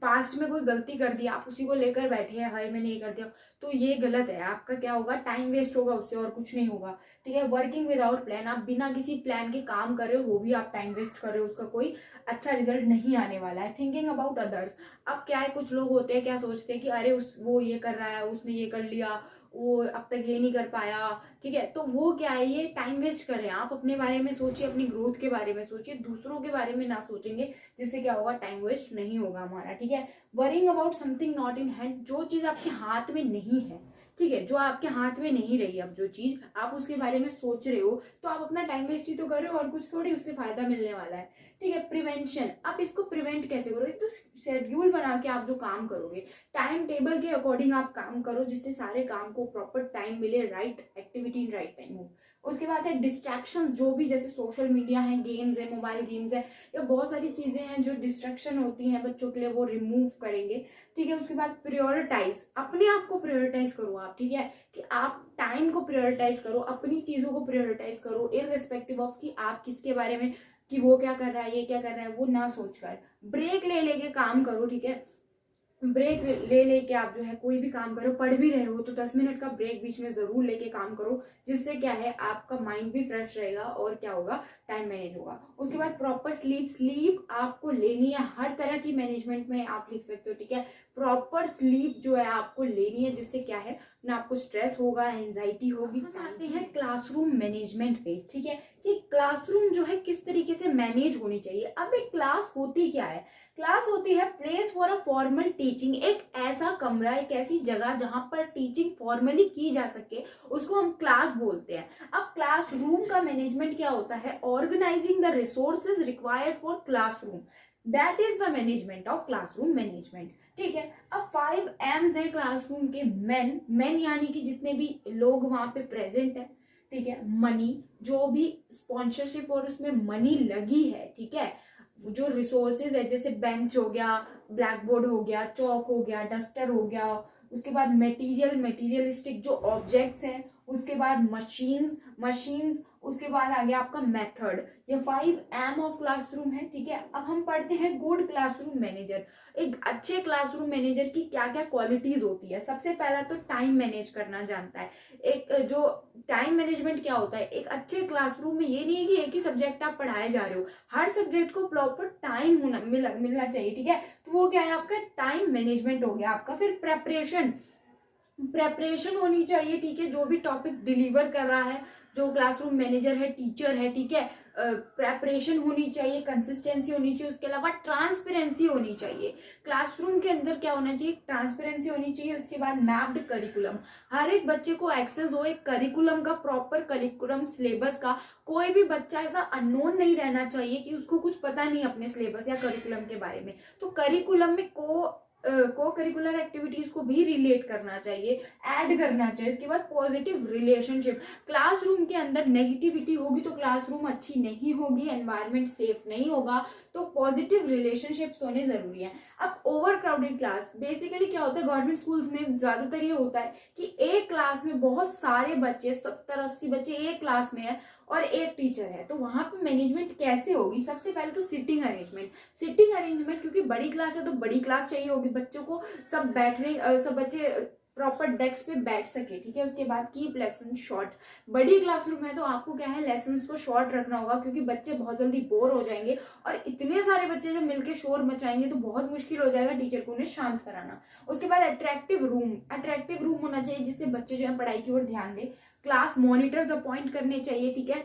पास्ट में कोई गलती कर दी, आप उसी को लेकर बैठे हैं, हाय मैंने ये कर दिया, तो ये गलत है, आपका क्या होगा, टाइम वेस्ट होगा, उससे और कुछ नहीं होगा। ठीक है, वर्किंग विदाउट प्लान, आप बिना किसी प्लान के काम कर रहे हो, वो भी आप टाइम वेस्ट कर रहे हो, उसका कोई अच्छा रिजल्ट नहीं आने वाला है। थिंकिंग अबाउट अदर्स, अब क्या है, कुछ लोग होते हैं क्या सोचते हैं कि अरे वो ये कर रहा है, उसने ये कर लिया, वो अब तक ये नहीं कर पाया। ठीक है, तो वो क्या है, ये टाइम वेस्ट कर रहे हैं। आप अपने बारे में सोचिए, अपनी ग्रोथ के बारे में सोचिए, दूसरों के बारे में ना सोचेंगे, जिससे क्या होगा, टाइम वेस्ट नहीं होगा हमारा। ठीक है, worrying about something not in hand, जो चीज आपके हाथ में नहीं है, ठीक है, जो आपके हाथ में नहीं रही, अब जो चीज आप उसके बारे में सोच रहे हो, तो आप अपना टाइम वेस्ट ही तो कर रहे हो और कुछ थोड़ी उससे फायदा मिलने वाला है। ठीक है, प्रिवेंशन, आप इसको प्रिवेंट कैसे करो, एक तो शेड्यूल बना के आप जो काम करोगे, टाइम टेबल के अकॉर्डिंग आप काम करो, जिससे सारे काम को प्रॉपर टाइम मिले, right activity in right time हो। उसके बाद है डिस्ट्रैक्शंस, जो भी जैसे सोशल मीडिया है, गेम्स है, मोबाइल गेम्स है, या बहुत सारी चीजें हैं जो डिस्ट्रैक्शन होती हैं बच्चों के लिए, वो रिमूव करेंगे। ठीक है, उसके बाद प्रायोरिटाइज, अपने आप को प्रायोरिटाइज करो आप। ठीक है, कि आप टाइम को प्रायोरिटाइज करो, अपनी चीजों को प्रायोरिटाइज करो, इररिस्पेक्टिव ऑफ कि आप किसके बारे में कि वो क्या कर रहा है, ये क्या कर रहा है, वो ना सोचकर ब्रेक ले लेके काम करो, ठीक है। ब्रेक ले लेके आप जो है कोई भी काम करो, पढ़ भी रहे हो तो 10 मिनट का ब्रेक बीच में जरूर लेके काम करो, जिससे क्या है आपका माइंड भी फ्रेश रहेगा और क्या होगा, टाइम मैनेज होगा। उसके बाद प्रॉपर स्लीप आपको लेनी है, हर तरह की मैनेजमेंट में आप लिख सकते हो, ठीक है। प्रॉपर स्लीप जो है आपको लेनी है, जिससे क्या है ना आपको स्ट्रेस होगा, एंजाइटी होगी। हम आते हैं क्लासरूम मैनेजमेंट पे, ठीक है, कि क्लासरूम जो है किस तरीके से मैनेज होनी चाहिए। अब एक क्लास होती क्या है, क्लास होती है place for a formal teaching, एक ऐसा कमरा, एक ऐसी जगह जहां पर टीचिंग फॉर्मली की जा सके, उसको हम क्लास बोलते हैं। अब क्लासरूम का मैनेजमेंट क्या होता है, organising the resources required for classroom, that is the management of classroom management, ठीक है। अब 5 M's है क्लासरूम के। मेन यानी कि जितने भी लोग वहां पे प्रेजेंट है, ठीक है। मनी, जो भी स्पॉन्सरशिप और उसमें मनी लगी है, ठीक है। जो रिसोर्सेज है, जैसे बेंच हो गया, ब्लैक बोर्ड हो गया, चौक हो गया, डस्टर हो गया, उसके बाद मटेरियलिस्टिक जो ऑब्जेक्ट्स हैं, उसके बाद मशीन्स, उसके बाद आ गया आपका मेथड। ये 5 M ऑफ क्लासरूम है, ठीक है। अब हम पढ़ते हैं गुड क्लासरूम मैनेजर। एक अच्छे क्लासरूम मैनेजर की क्या क्या क्वालिटीज होती है। सबसे पहला तो टाइम मैनेज करना जानता है। एक जो टाइम मैनेजमेंट क्या होता है, एक अच्छे क्लासरूम में ये नहीं है कि एक ही सब्जेक्ट आप पढ़ाए जा रहे हो, हर सब्जेक्ट को प्रॉपर टाइम मिलना चाहिए, ठीक है। तो वो क्या है, आपका टाइम मैनेजमेंट हो गया आपका। फिर प्रेपरेशन होनी चाहिए, ठीक है। जो भी टॉपिक डिलीवर कर रहा है जो क्लासरूम मैनेजर है, टीचर है, ठीक है, प्रेपरेशन होनी चाहिए, कंसिस्टेंसी होनी चाहिए, उसके अलावा ट्रांसपेरेंसी होनी चाहिए। क्लासरूम के अंदर क्या होना चाहिए, ट्रांसपेरेंसी होनी चाहिए। उसके बाद मैप्ड करिकुलम, हर एक बच्चे को एक्सेस हो एक करिकुलम का, प्रॉपर करिकुलम सिलेबस का। कोई भी बच्चा ऐसा अननोन नहीं रहना चाहिए कि उसको कुछ पता नहीं अपने सिलेबस या करिकुलम के बारे में। तो करिकुलम में को करिकुलर एक्टिविटीज को भी रिलेट करना चाहिए, ऐड करना चाहिए। उसके बाद पॉजिटिव रिलेशनशिप, क्लासरूम के अंदर नेगेटिविटी होगी तो क्लासरूम अच्छी नहीं होगी, एनवायरनमेंट सेफ नहीं होगा। तो पॉजिटिव रिलेशनशिप्स होने जरूरी है। अब ओवर क्राउडेड क्लास, बेसिकली क्या होता है, गवर्नमेंट स्कूल्स में ज्यादातर ये होता है कि एक क्लास में बहुत सारे बच्चे, 70-80 बच्चे एक क्लास में है और एक टीचर है, तो वहां पे मैनेजमेंट कैसे होगी। सबसे पहले तो सिटिंग अरेंजमेंट, क्योंकि बड़ी क्लास है तो बड़ी क्लास चाहिए होगी, बच्चों को सब बच्चे प्रॉपर डेस्क पे बैठ सके, ठीक है। उसके बाद कीप लेसन शॉर्ट, बड़ी क्लासरूम है तो आपको क्या है, लेसन्स को शॉर्ट रखना होगा, क्योंकि बच्चे बहुत जल्दी बोर हो जाएंगे और इतने सारे बच्चे जब मिलके शोर मचाएंगे तो बहुत मुश्किल हो जाएगा टीचर को उन्हें शांत कराना। उसके बाद अट्रैक्टिव रूम होना चाहिए, जिससे बच्चे जो है पढ़ाई की ओर ध्यान दे। क्लास मॉनिटर्स अपॉइंट करने चाहिए, ठीक है,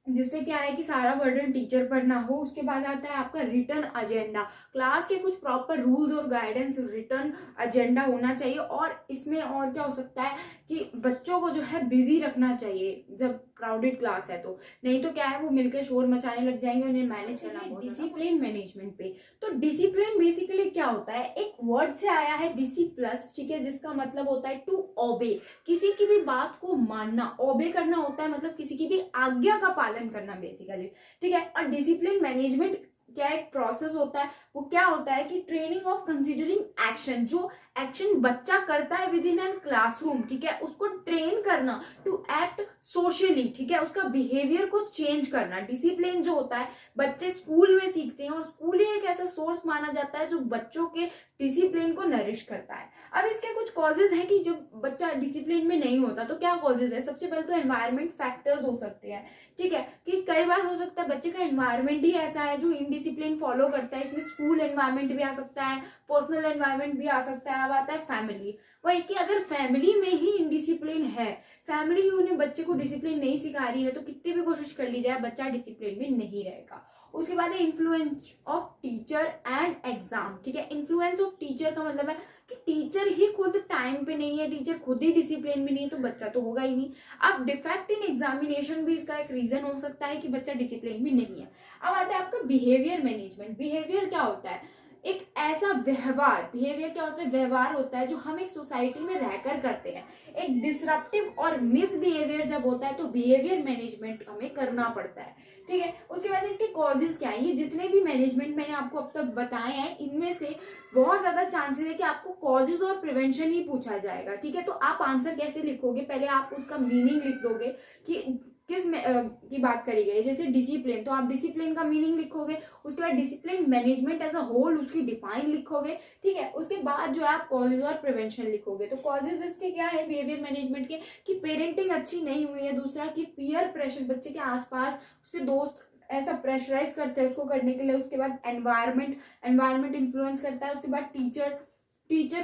जिससे क्या है कि सारा बर्डन टीचर पर ना हो। उसके बाद आता है आपका रिटर्न एजेंडा, क्लास के कुछ प्रॉपर रूल्स और गाइडेंस, रिटर्न एजेंडा होना चाहिए। और इसमें और क्या हो सकता है कि बच्चों को जो है बिजी रखना चाहिए जब क्राउडेड क्लास है तो, नहीं तो क्या है वो मिलकर शोर मचाने लग जाएंगे, उन्हें मैनेज करना बहुत। डिसिप्लिन मैनेजमेंट पे, तो डिसिप्लिन बेसिकली क्या होता है, एक वर्ड से आया है डिसी प्लस, ठीक है, जिसका मतलब होता है टू ओबे, किसी की भी बात को मानना, ओबे करना होता है, मतलब किसी की भी आज्ञा का पालन करना बेसिकली, ठीक है। और डिसिप्लिन मैनेजमेंट क्या एक प्रोसेस होता है, वो क्या होता है कि ट्रेनिंग ऑफ कंसीडरिंग एक्शन, जो एक्शन बच्चा करता है विद इन एन क्लासरूम, ठीक है, उसको ट्रेन करना टू एक्ट सोशली, ठीक है, उसका बिहेवियर को चेंज करना। डिसिप्लिन जो होता है बच्चे स्कूल में सीखते हैं, और स्कूल ही एक ऐसा सोर्स माना जाता है जो बच्चों के डिसिप्लिन को नरिश करता है। अब इसके कुछ कॉजेज हैं कि जब बच्चा डिसिप्लिन में नहीं होता तो क्या कॉजेज है। सबसे पहले तो एनवायरमेंट फैक्टर्स हो सकते हैं, ठीक है, कि कई बार हो सकता है बच्चे का एनवायरमेंट ही ऐसा है जो इनडिसिप्लिन फॉलो करता है। इसमें स्कूल एनवायरमेंट भी आ सकता है, पर्सनल एनवायरमेंट भी आ सकता है। अब आता है फैमिली, वही कि अगर फैमिली में ही इनडिसिप्लिन है, फैमिली ही उन्हें बच्चे को डिसिप्लिन नहीं सिखा रही है, तो कितनी भी कोशिश कर ली जाए बच्चा डिसिप्लिन में नहीं रहेगा। उसके बाद है influence of teacher and exam, ठीक है। इन्फ्लुएंस ऑफ टीचर का मतलब है कि टीचर ही खुद टाइम पे नहीं है, टीचर खुद ही डिसिप्लिन में नहीं है, तो बच्चा तो होगा ही नहीं। अब डिफेक्ट इन एग्जामिनेशन भी इसका एक रीजन हो सकता है कि बच्चा डिसिप्लिन में नहीं है। अब आता है आपका बिहेवियर मैनेजमेंट। बिहेवियर क्या होता है, एक ऐसा व्यवहार, बिहेवियर क्या होता है, व्यवहार होता है जो हम एक सोसाइटी में रहकर करते हैं। एक डिसरप्टिव और मिसबिहेवियर जब होता है तो बिहेवियर मैनेजमेंट हमें करना पड़ता है, ठीक है। उसके बाद इसके कॉजेज क्या है, ये जितने भी मैनेजमेंट मैंने आपको अब तक बताए हैं, इनमें से बहुत ज्यादा चांसेस है कि आपको कॉजेज और प्रिवेंशन ही पूछा जाएगा, ठीक है। तो आप आंसर कैसे लिखोगे, पहले आप उसका मीनिंग लिख दोगे कि किस की बात करी गई है, जैसे डिसिप्लिन, तो आप डिसिप्लिन का मीनिंग लिखोगे, उसके बाद discipline management as a whole उसकी डिफाइन लिखोगे, ठीक है। उसके बाद जो है आप कॉजेज और प्रिवेंशन लिखोगे। तो कॉजेज इसके क्या है बिहेवियर मैनेजमेंट के, कि पेरेंटिंग अच्छी नहीं हुई है, दूसरा कि पीयर प्रेशर, बच्चे के आसपास उसके दोस्त ऐसा प्रेशराइज करते हैं उसको करने के लिए, उसके बाद एनवायरमेंट इन्फ्लुएंस करता है, उसके बाद टीचर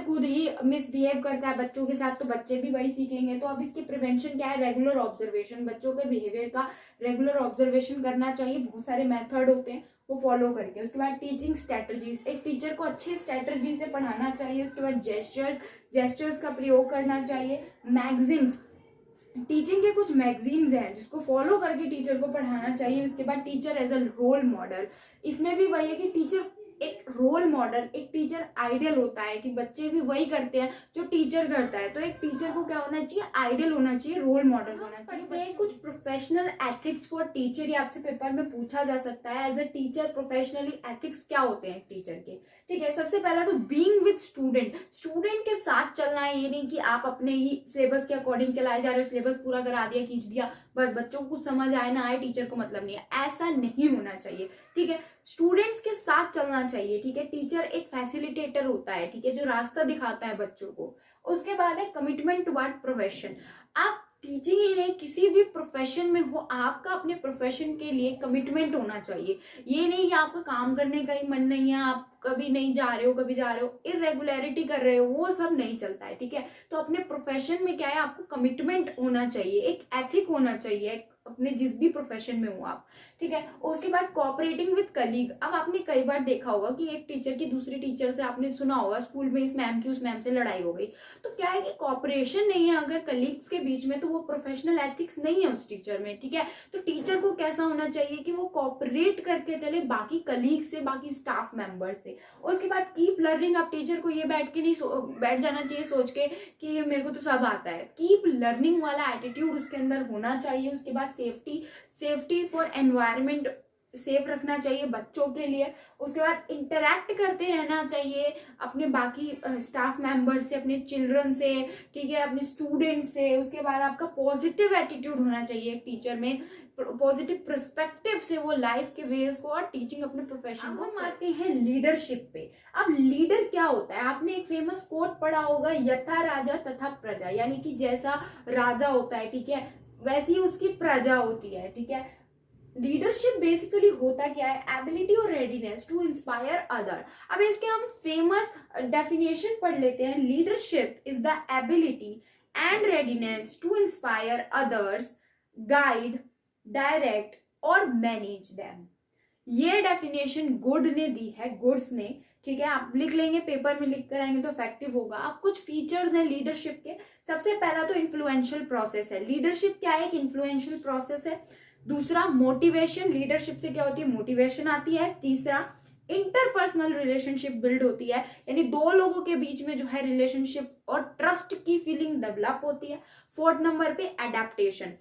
खुद ही मिसबिहेव करता है बच्चों के साथ, तो बच्चे भी वही सीखेंगे। तो अब इसकी प्रिवेंशन क्या है, रेगुलर ऑब्जर्वेशन, बच्चों के बिहेवियर का रेगुलर ऑब्जर्वेशन करना चाहिए, बहुत सारे मेथड होते हैं वो फॉलो करके। उसके बाद टीचिंग स्ट्रेटजीज, एक टीचर को अच्छी स्ट्रेटजी से पढ़ाना चाहिए। उसके बाद जेस्चर्स का प्रयोग करना चाहिए। मैगजीम्स, टीचिंग के कुछ मैगजीन्स हैं जिसको फॉलो करके टीचर को पढ़ाना चाहिए। उसके बाद teacher as a role model, इसमें भी वही है कि टीचर एक रोल मॉडल, एक टीचर आइडियल होता है कि बच्चे भी वही करते हैं जो टीचर करता है। तो एक टीचर को क्या होना चाहिए, आइडियल होना चाहिए, रोल मॉडल होना चाहिए। कुछ प्रोफेशनल एथिक्स फॉर टीचर, ये आपसे पेपर में पूछा जा सकता है। As a teacher professionally ethics क्या होते हैं टीचर के, ठीक है। सबसे पहला तो बीइंग विद स्टूडेंट के साथ चलना है। ये नहीं कि आप अपने ही सिलेबस के अकॉर्डिंग चलाए जा रहे हो, सिलेबस पूरा करा दिया, खींच दिया, बस बच्चों को कुछ समझ आए ना आए टीचर को मतलब नहीं है, ऐसा नहीं होना चाहिए, ठीक है। स्टूडेंट्स के साथ चलना चाहिए, ठीक है। टीचर एक फैसिलिटेटर होता है, ठीक है, जो रास्ता दिखाता है बच्चों को। उसके बाद है कमिटमेंट टुवर्ड प्रोफेशन। आप टीचिंग ही नहीं, किसी भी प्रोफेशन में हो, आपका अपने प्रोफेशन के लिए कमिटमेंट होना चाहिए। ये नहीं कि आपका काम करने का ही मन नहीं है, आप कभी नहीं जा रहे हो, कभी जा रहे हो, इरेगुलरिटी कर रहे हो, वो सब नहीं चलता है, ठीक है। तो अपने प्रोफेशन में क्या है, आपको कमिटमेंट होना चाहिए, एक एथिक होना चाहिए अपने जिस भी प्रोफेशन में हो आप, ठीक है। उसके बाद कोऑपरेटिंग विद कलीग। अब आपने कई बार देखा होगा कि एक टीचर की दूसरी टीचर से, आपने सुना होगा स्कूल में इस मैम की उस मैम से लड़ाई हो गई, तो क्या है कि कोऑपरेशन नहीं है अगर कलीग्स के बीच में, तो वो प्रोफेशनल एथिक्स नहीं है उस टीचर में, ठीक है। तो टीचर को कैसा होना चाहिए कि वो कोऑपरेट करके चले बाकी कलीग से, बाकी स्टाफ मेंबर से। उसके बाद कीप लर्निंग। अब टीचर को ये बैठ जाना चाहिए सोच के कि मेरे को तो सब आता है, कीप लर्निंग वाला एटीट्यूड उसके अंदर होना चाहिए। उसके बाद सेफ्टी फॉर एनवायरनमेंट, सेफ रखना चाहिए बच्चों के लिए। उसके बाद इंटरैक्ट करते रहना चाहिए अपने बाकी स्टाफ मेंबर से, अपने चिल्ड्रन से, ठीक है, अपने स्टूडेंट से। उसके बाद आपका पॉजिटिव एटीट्यूड होना चाहिए एक टीचर में, पॉजिटिव पर्सपेक्टिव से वो लाइफ के वेज को और टीचिंग अपने प्रोफेशन को। हम आते हैं लीडरशिप पे। अब लीडर क्या होता है, आपने एक फेमस कोट पढ़ा होगा, यथा राजा तथा प्रजा, यानी कि जैसा राजा होता है, ठीक है, वैसी उसकी प्रजा होती है, ठीक है। लीडरशिप बेसिकली होता क्या है, एबिलिटी और रेडीनेस टू इंस्पायर अदर। अब इसके हम फेमस डेफिनेशन पढ़ लेते हैं। Leadership is the ability and readiness to inspire others, guide, direct और मैनेज देम। ये डेफिनेशन गुड ने दी है, गुड्स ने, ठीक है। आप लिख लेंगे, पेपर में लिख कर आएंगे तो इफेक्टिव होगा। अब कुछ फीचर्स हैं लीडरशिप के। सबसे पहला तो इन्फ्लुएंशियल प्रोसेस है। लीडरशिप क्या है, एक इन्फ्लुएंशियल प्रोसेस है। दूसरा मोटिवेशन, लीडरशिप से क्या होती है, मोटिवेशन आती है। तीसरा इंटरपर्सनल रिलेशनशिप बिल्ड होती है, यानी दो लोगों के बीच में जो है रिलेशनशिप और ट्रस्ट की फीलिंग डेवलप होती है। फोर्थ नंबर पे एडेप्टेशन,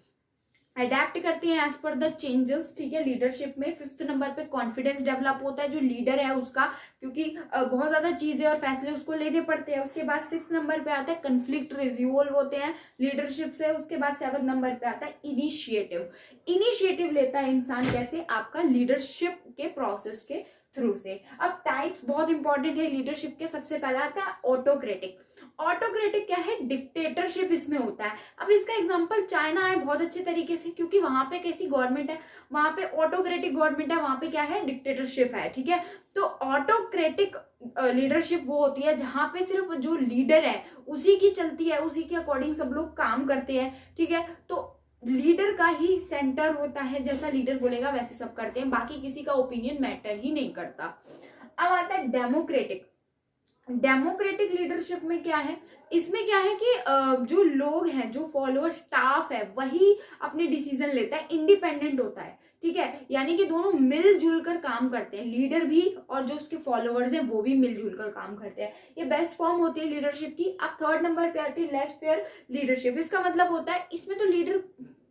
अडेप्ट करते हैं एज पर द चेंजेस, ठीक है, लीडरशिप में। फिफ्थ नंबर पे कॉन्फिडेंस डेवलप होता है जो लीडर है उसका, क्योंकि बहुत ज्यादा चीजें और फैसले उसको लेने पड़ते हैं। उसके बाद सिक्स नंबर पे आता है कन्फ्लिक्ट रिजोल्व होते हैं लीडरशिप से। उसके बाद सेवन नंबर पे आता है इनिशिएटिव लेता है इंसान, कैसे, आपका लीडरशिप के प्रोसेस के थ्रू से। अब टाइप्स बहुत इंपॉर्टेंट है लीडरशिप के। सबसे पहला आता है ऑटोक्रेटिक। ऑटोक्रेटिक क्या है, डिक्टेटरशिप इसमें होता है। अब इसका एग्जांपल चाइना है बहुत अच्छे तरीके से, क्योंकि वहां पे कैसी गवर्नमेंट है, वहां पे ऑटोक्रेटिक गवर्नमेंट है, वहां पे क्या है, डिक्टेटरशिप है, ठीक है। तो ऑटोक्रेटिक लीडरशिप वो होती है जहां पे सिर्फ जो लीडर है उसी की चलती है, उसी के अकॉर्डिंग सब लोग काम करते हैं, ठीक है। तो लीडर का ही सेंटर होता है, जैसा लीडर बोलेगा वैसे सब करते हैं, बाकी किसी का ओपिनियन मैटर ही नहीं करता। अब आता है डेमोक्रेटिक। डेमोक्रेटिक लीडरशिप में क्या है, इसमें क्या है कि जो लोग हैं, जो फॉलोअर स्टाफ है, वही अपने डिसीजन लेता है, इंडिपेंडेंट होता है, ठीक है। यानी कि दोनों मिलजुल कर काम करते हैं, लीडर भी और जो उसके फॉलोअर्स हैं वो भी मिलजुल कर काम करते हैं। ये बेस्ट फॉर्म होती है लीडरशिप की। अब थर्ड नंबर पे आती है लेस फेयर लीडरशिप। इसका मतलब होता है इसमें तो लीडर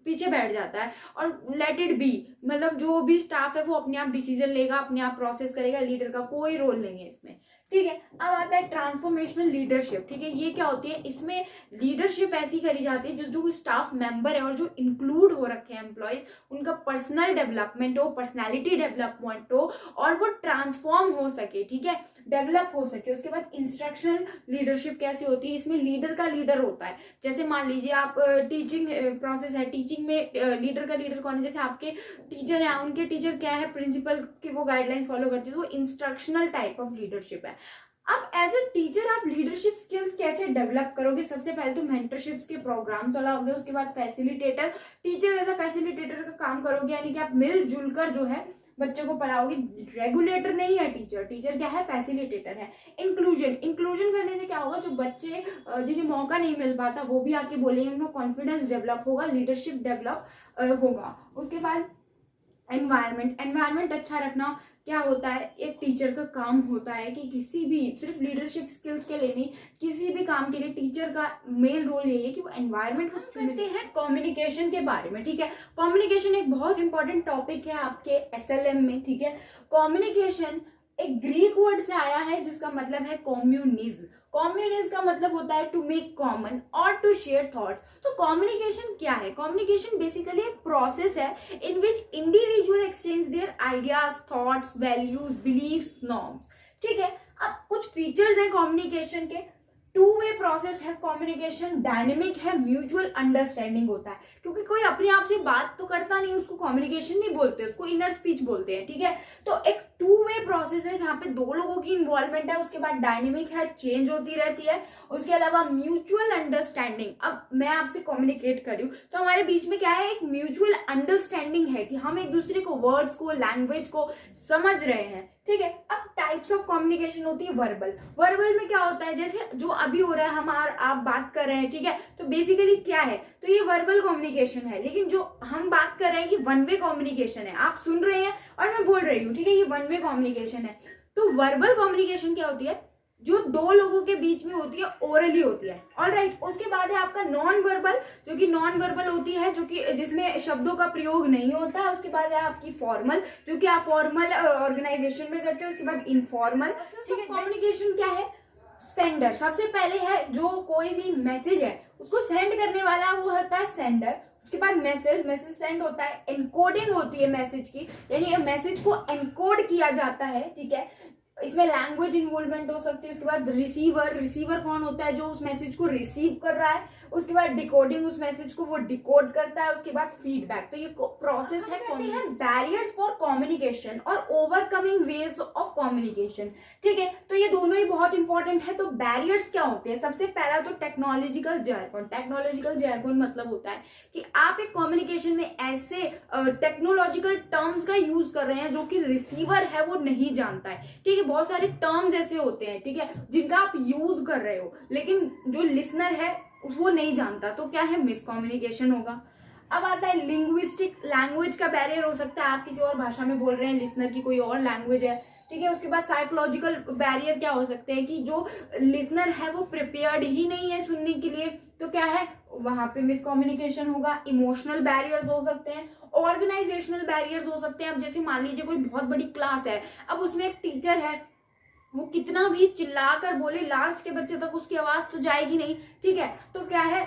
पीछे बैठ जाता है और लेट इट बी, मतलब जो भी स्टाफ है वो अपने आप डिसीजन लेगा, अपने आप प्रोसेस करेगा, लीडर का कोई रोल नहीं है इसमें। ठीक है। अब आता है ट्रांसफॉर्मेशनल लीडरशिप। ठीक है, ये क्या होती है, इसमें लीडरशिप ऐसी करी जाती है जो स्टाफ मेंबर है और जो इंक्लूड हो रखे हैं एम्प्लॉयज, उनका पर्सनल डेवलपमेंट हो, पर्सनैलिटी डेवलपमेंट हो और वो ट्रांसफॉर्म हो सके, ठीक है, डेवलप हो सके। उसके बाद इंस्ट्रक्शनल लीडरशिप कैसी होती है, इसमें लीडर का लीडर होता है। जैसे मान लीजिए आप टीचिंग प्रोसेस है, टीचिंग में लीडर का लीडर कौन है, जैसे आपके टीचर है, उनके टीचर क्या है, प्रिंसिपल की वो गाइडलाइंस फॉलो करती है, तो वो इंस्ट्रक्शनल टाइप ऑफ लीडरशिप है। अब एज ए टीचर आप लीडरशिप स्किल्स कैसे डेवलप करोगे, सबसे पहले तो मेंटरशिप्स के प्रोग्राम चलाओगे, उसके बाद facilitator, teacher as a facilitator का काम करोगे, यानी कि आप मिलजुल कर जो है बच्चों को पढ़ाओगे। रेगुलेटर नहीं है टीचर, टीचर क्या है, फैसिलिटेटर है। इंक्लूजन करने से क्या होगा, जो बच्चे जिन्हें मौका नहीं मिल पाता वो भी आके बोलेंगे, उनका कॉन्फिडेंस डेवलप होगा, लीडरशिप डेवलप होगा। उसके बाद एनवायरमेंट अच्छा रखना क्या होता है, एक टीचर का काम होता है कि किसी भी, सिर्फ लीडरशिप स्किल्स के लिए नहीं, किसी भी काम के लिए टीचर का मेन रोल यही है कि वो एनवायरनमेंट को चुनते हैं। कम्युनिकेशन के बारे में, ठीक है, कम्युनिकेशन एक बहुत इंपॉर्टेंट टॉपिक है आपके एसएलएम में। ठीक है, कम्युनिकेशन एक ग्रीक वर्ड से आया है जिसका मतलब है कम्युनिज्म। कम्युनिज्म का मतलब होता है टू मेक कॉमन और टू शेयर थॉट। तो कम्युनिकेशन क्या है, कम्युनिकेशन बेसिकली एक प्रोसेस है in which individual exchange their ideas, thoughts, values, beliefs, norms. ठीक है, अब कुछ फीचर्स हैं कम्युनिकेशन के। टू वे प्रोसेस है कम्युनिकेशन, डायनेमिक है, म्यूचुअल अंडरस्टैंडिंग होता है, क्योंकि कोई अपने आप से बात तो करता नहीं, उसको कम्युनिकेशन नहीं बोलते, उसको इनर स्पीच बोलते हैं। ठीक है, तो एक टू वे प्रोसेस है जहाँ पे दो लोगों की इन्वॉल्वमेंट है। उसके बाद डायनेमिक है, चेंज होती रहती है। उसके अलावा म्यूचुअल अंडरस्टैंडिंग, अब मैं आपसे कम्युनिकेट कर रही हूँ तो हमारे बीच में क्या है, एक म्यूचुअल अंडरस्टैंडिंग है कि हम एक दूसरे को, वर्ड्स को, लैंग्वेज को समझ रहे हैं। ठीक है, अब टाइप्स ऑफ कम्युनिकेशन होती है वर्बल में क्या होता है, जैसे जो अभी हो रहा है, हम आप बात कर रहे हैं, ठीक है, तो बेसिकली क्या है, तो ये वर्बल कम्युनिकेशन है। लेकिन जो हम बात कर रहे हैं ये वन वे कम्युनिकेशन है, आप सुन रहे हैं और मैं बोल रही हूँ, ठीक है, ये वन वे कम्युनिकेशन है। तो वर्बल कम्युनिकेशन क्या होती है, जो दो लोगों के बीच में होती है, ओरली होती है। ऑलराइट, उसके बाद है आपका नॉन वर्बल, जो कि नॉन वर्बल होती है, जो कि जिसमें शब्दों का प्रयोग नहीं होता है। उसके बाद है आपकी फॉर्मल, जो कि आप फॉर्मल ऑर्गेनाइजेशन में करते हो। उसके बाद इनफॉर्मल। ठीक है, कम्युनिकेशन क्या है, सेंडर सबसे पहले है, जो कोई भी मैसेज है उसको सेंड करने वाला वो होता है सेंडर। उसके बाद मैसेज सेंड होता है, एनकोडिंग होती है मैसेज की, यानी मैसेज को एनकोड किया जाता है। ठीक है, इसमें लैंग्वेज इन्वॉल्वमेंट हो सकती है। उसके बाद रिसीवर कौन होता है, जो उस मैसेज को रिसीव कर रहा है। उसके बाद डिकोडिंग, उस मैसेज को वो डिकोड करता है। उसके बाद फीडबैक। तो ये प्रोसेस है बैरियर्स फॉर कम्युनिकेशन और ओवरकमिंग वेज ऑफ कम्युनिकेशन। ठीक है, तो ये दोनों ही बहुत इंपॉर्टेंट है। तो बैरियर्स क्या होते हैं, सबसे पहला तो टेक्नोलॉजिकल जैर्गन मतलब होता है कि आप एक कम्युनिकेशन में ऐसे टेक्नोलॉजिकल टर्म्स का यूज कर रहे हैं जो कि रिसीवर है वो नहीं जानता है। ठीक है, बहुत सारे टर्म्स ऐसे होते हैं, ठीक है, जिनका आप यूज कर रहे हो लेकिन जो लिसनर है वो नहीं जानता, तो क्या है, मिसकम्युनिकेशन होगा। अब आता है लिंग्विस्टिक, लैंग्वेज का बैरियर हो सकता है, आप किसी और भाषा में बोल रहे हैं, लिसनर की कोई और लैंग्वेज है। ठीक है, उसके बाद साइकोलॉजिकल बैरियर क्या हो सकते हैं कि जो लिसनर है वो प्रिपेयर्ड ही नहीं है सुनने के लिए, तो क्या है, वहां पे मिसकम्युनिकेशन होगा। इमोशनल बैरियर्स हो सकते हैं, ऑर्गेनाइजेशनल बैरियर्स हो सकते हैं। अब जैसे मान लीजिए कोई बहुत बड़ी क्लास है, अब उसमें एक टीचर है, वो कितना भी चिल्ला कर बोले, लास्ट के बच्चे तक उसकी आवाज तो जाएगी नहीं। ठीक है, तो क्या है,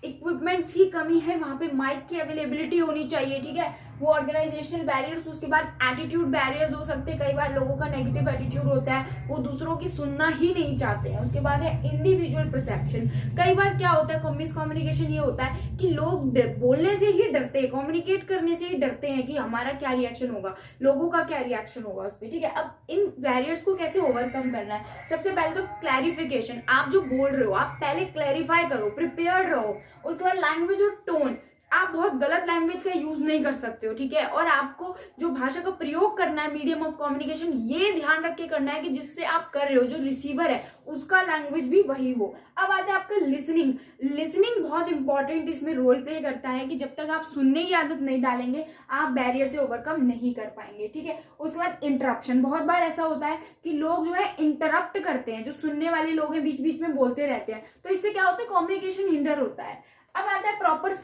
इक्विपमेंट्स की कमी है, वहां पे माइक की अवेलेबिलिटी होनी चाहिए। ठीक है, वो ऑर्गेनाइजेशनल बैरियर्स। उसके बाद एटीट्यूड बैरियर्स हो सकते हैं, कई बार लोगों का नेगेटिव एटीट्यूड होता है, वो दूसरों की सुनना ही नहीं चाहते हैं। उसके बाद है इंडिविजुअल परसेप्शन। कई बार क्या होता है, मिसकम्युनिकेशन ये होता है कि लोग बोलने से ही डरते हैं, कम्युनिकेट करने से ही डरते हैं कि हमारा क्या रिएक्शन होगा, लोगों का क्या रिएक्शन होगा उस पर। ठीक है, अब इन बैरियर्स को कैसे ओवरकम करना है, सबसे पहले तो क्लैरिफिकेशन। आप जो बोल रहे हो आप पहले क्लैरिफाई करो, प्रिपेयर्ड रहो। उसके बाद लैंग्वेज और टोन, आप बहुत गलत लैंग्वेज का यूज नहीं कर सकते हो। ठीक है, और आपको जो भाषा का प्रयोग करना है, मीडियम ऑफ कम्युनिकेशन, ये ध्यान रख के करना है कि जिससे आप कर रहे हो, जो रिसीवर है उसका लैंग्वेज भी वही हो। अब आता है आपका लिसनिंग बहुत इंपॉर्टेंट इसमें रोल प्ले करता है कि जब तक आप सुनने की आदत नहीं डालेंगे आप बैरियर से ओवरकम नहीं कर पाएंगे। ठीक है, उसके बाद इंटरप्शन। बहुत बार ऐसा होता है कि लोग जो है इंटरप्ट करते हैं, जो सुनने वाले लोग हैं बीच बीच में बोलते रहते हैं, तो इससे क्या होता है, कम्युनिकेशन हिंडर होता है। अब आता है प्रॉपर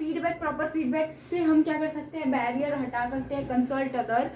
फीडबैक से हम क्या कर सकते हैं, बैरियर हटा सकते हैं। कंसल्ट अदर,